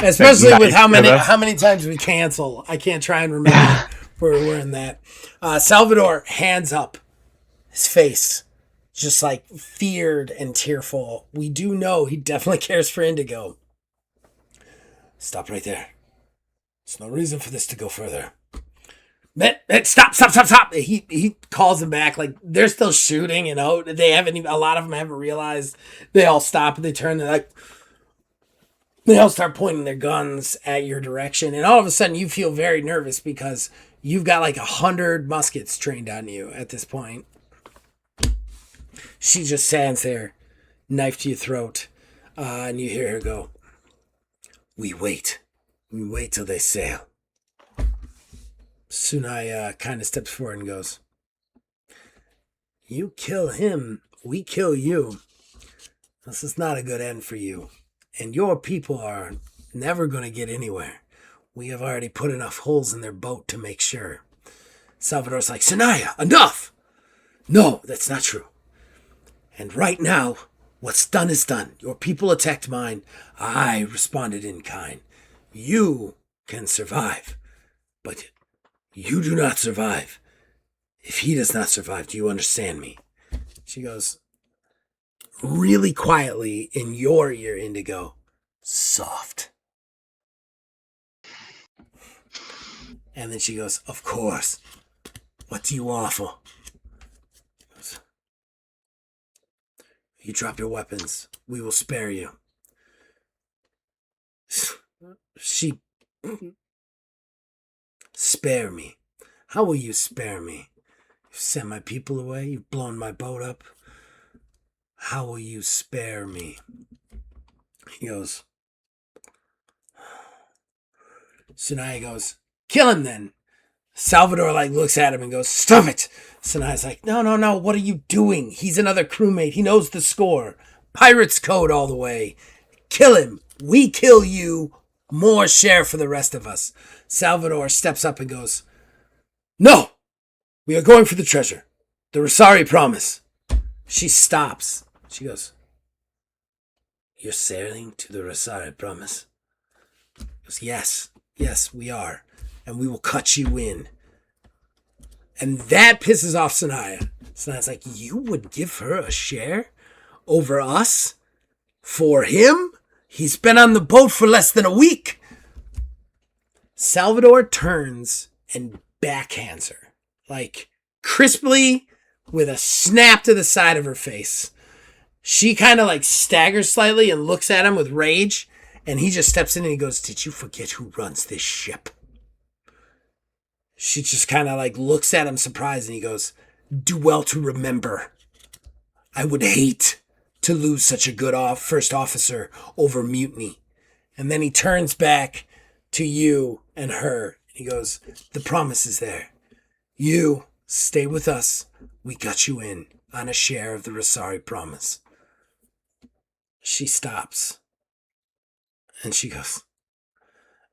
Especially with how many times we cancel. I can't try and remember where we're in that. Salvador, hands up. His face, just like feared and tearful. We do know he definitely cares for Indigo. Stop right there. There's no reason for this to go further. Stop. He calls him back. Like, they're still shooting, you know. A lot of them haven't realized. They all stop and they turn and they all start pointing their guns at your direction. And all of a sudden you feel very nervous because you've got like 100 muskets trained on you at this point. She just stands there, knife to your throat, and you hear her go, We wait till they sail. Sunai kind of steps forward and goes, You kill him, we kill you. This is not a good end for you. And your people are never going to get anywhere. We have already put enough holes in their boat to make sure. Salvador's like, Sanaya, enough! No, that's not true. And right now, what's done is done. Your people attacked mine. I responded in kind. You can survive. But you do not survive. If he does not survive, do you understand me? She goes, really quietly in your ear, Indigo, soft. And then she goes, of course. What do you offer? You drop your weapons. We will spare you. She... Spare me. How will you spare me? You've sent my people away. You've blown my boat up. How will you spare me? He goes... Sanaya goes, kill him then. Salvador looks at him and goes, stop it. Sanaya's like, no, what are you doing? He's another crewmate. He knows the score. Pirate's code all the way. Kill him. We kill you. More share for the rest of us. Salvador steps up and goes, no, we are going for the treasure. The Rosari promise. She stops. She goes, you're sailing to the Rosari promise? He goes, yes, we are. And we will cut you in. And that pisses off Sanaya. Sanaya's like, you would give her a share over us? For him? He's been on the boat for less than a week. Salvador turns and backhands her. Crisply, with a snap to the side of her face. She kind of staggers slightly and looks at him with rage. And he just steps in and he goes, did you forget who runs this ship? She just kind of looks at him surprised and he goes, do well to remember. I would hate to lose such a good first officer over mutiny. And then he turns back to you and her. He goes, the promise is there. You stay with us. We got you in on a share of the Rosari promise. She stops. And she goes,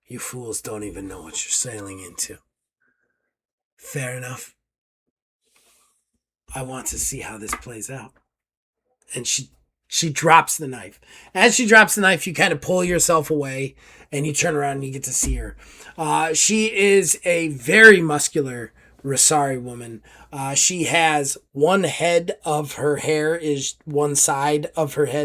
you fools don't even know what you're sailing into. Fair enough. I want to see how this plays out. And she drops the knife. As she drops the knife, you kind of pull yourself away and you turn around and you get to see her. She is a very muscular Rosari woman. She has one side of her head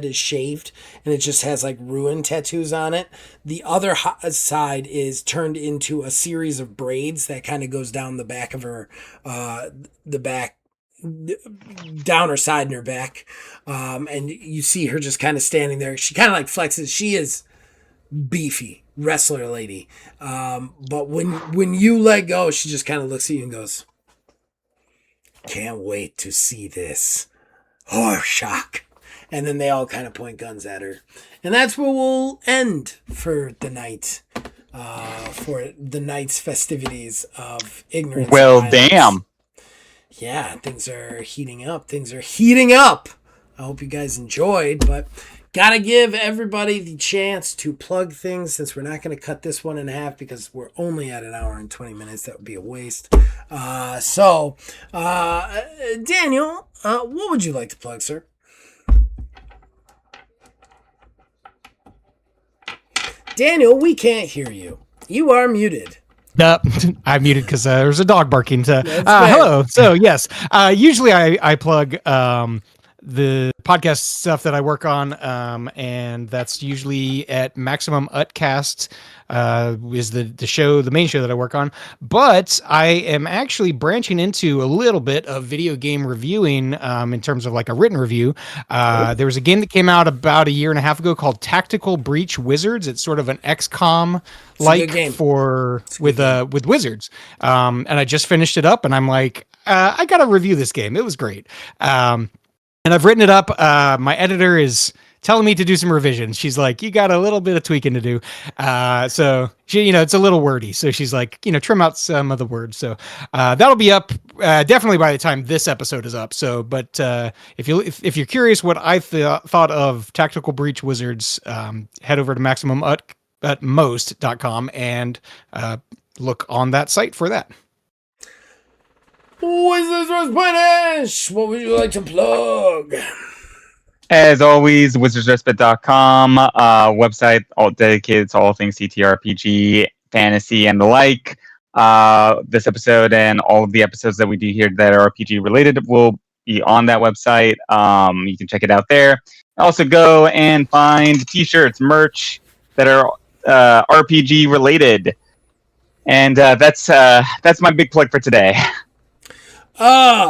is shaved and it just has ruin tattoos on it. The other side is turned into a series of braids that kind of goes down the back of her, the back down her side and her back. And you see her just kind of standing there. She kind of like flexes. She is beefy wrestler lady. But when you let go, she just kind of looks at you and goes, "Can't wait to see this. Horseshock." And then they all kind of point guns at her. And that's where we'll end for the night. For the night's festivities of ignorance. Well, damn. Yeah, things are heating up. I hope you guys enjoyed, but gotta give everybody the chance to plug things since we're not going to cut this one in half because we're only at an hour and 20 minutes. That would be a waste. Daniel, what would you like to plug, sir? Daniel, we can't hear you. You are muted. I'm muted because there's a dog barking. Hello. So yes, usually I plug the podcast stuff that I work on, and that's usually at Maximum Utcast, is the main show that I work on. But I am actually branching into a little bit of video game reviewing, in terms of like a written review. There was a game that came out about a year and a half ago called Tactical Breach Wizards. It's sort of an XCOM like with wizards. And I just finished it up, and I'm like, I gotta review this game. It was great. And I've written it up. My editor is telling me to do some revisions. She's like, you got a little bit of tweaking to do. So she, it's a little wordy. So she's like, trim out some of the words. So that'll be up definitely by the time this episode is up. So, but if you're curious what I thought of Tactical Breach Wizards, head over to MaximumUtmost.com and look on that site for that. Wizards Respite! What would you like to plug? As always, wizardsrespite.com, website all dedicated to all things TTRPG, fantasy, and the like. This episode and all of the episodes that we do here that are RPG related will be on that website. You can check it out there. Also, go and find t-shirts, merch that are RPG related. And that's my big plug for today.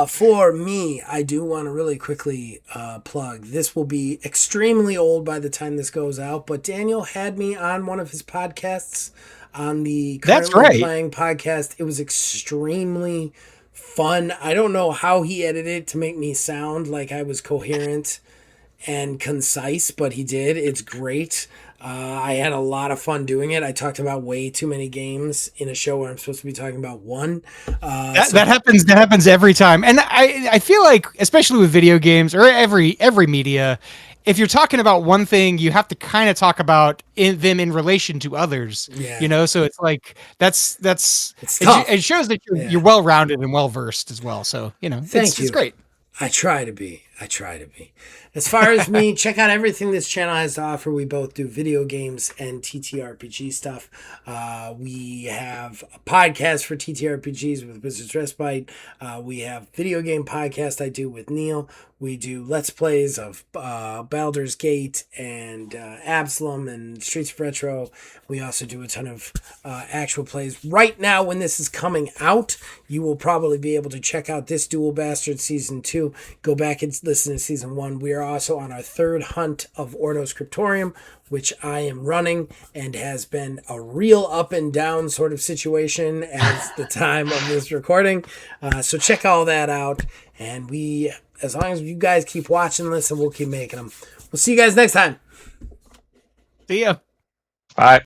For me, I do want to really quickly plug. This will be extremely old by the time this goes out, but Daniel had me on one of his podcasts, on the Currently Playing podcast. It was extremely fun. I don't know how he edited it to make me sound like I was coherent and concise, but he did. It's great. I had a lot of fun doing it. I talked about way too many games in a show where I'm supposed to be talking about one. That happens every time. And I feel like, especially with video games or every media, if you're talking about one thing, you have to kind of talk about them in relation to others. Yeah. So it's like it's tough. It shows that you're well-rounded and well-versed as well. So, it's great. I try to be. As far as me, check out everything this channel has to offer. We both do video games and TTRPG stuff. We have a podcast for TTRPGs with Wizards Respite. We have video game podcast I do with Neil. We do Let's Plays of Baldur's Gate and Absalom and Streets of Retro. We also do a ton of actual plays. Right now, when this is coming out, you will probably be able to check out this Duel Bastard Season 2. Go back and listen to Season 1. We are also on our third hunt of Ordo Scriptorium, which I am running and has been a real up and down sort of situation as the time of this recording. So check all that out. And as long as you guys keep watching this, and we'll keep making them. We'll see you guys next time. See ya. Bye.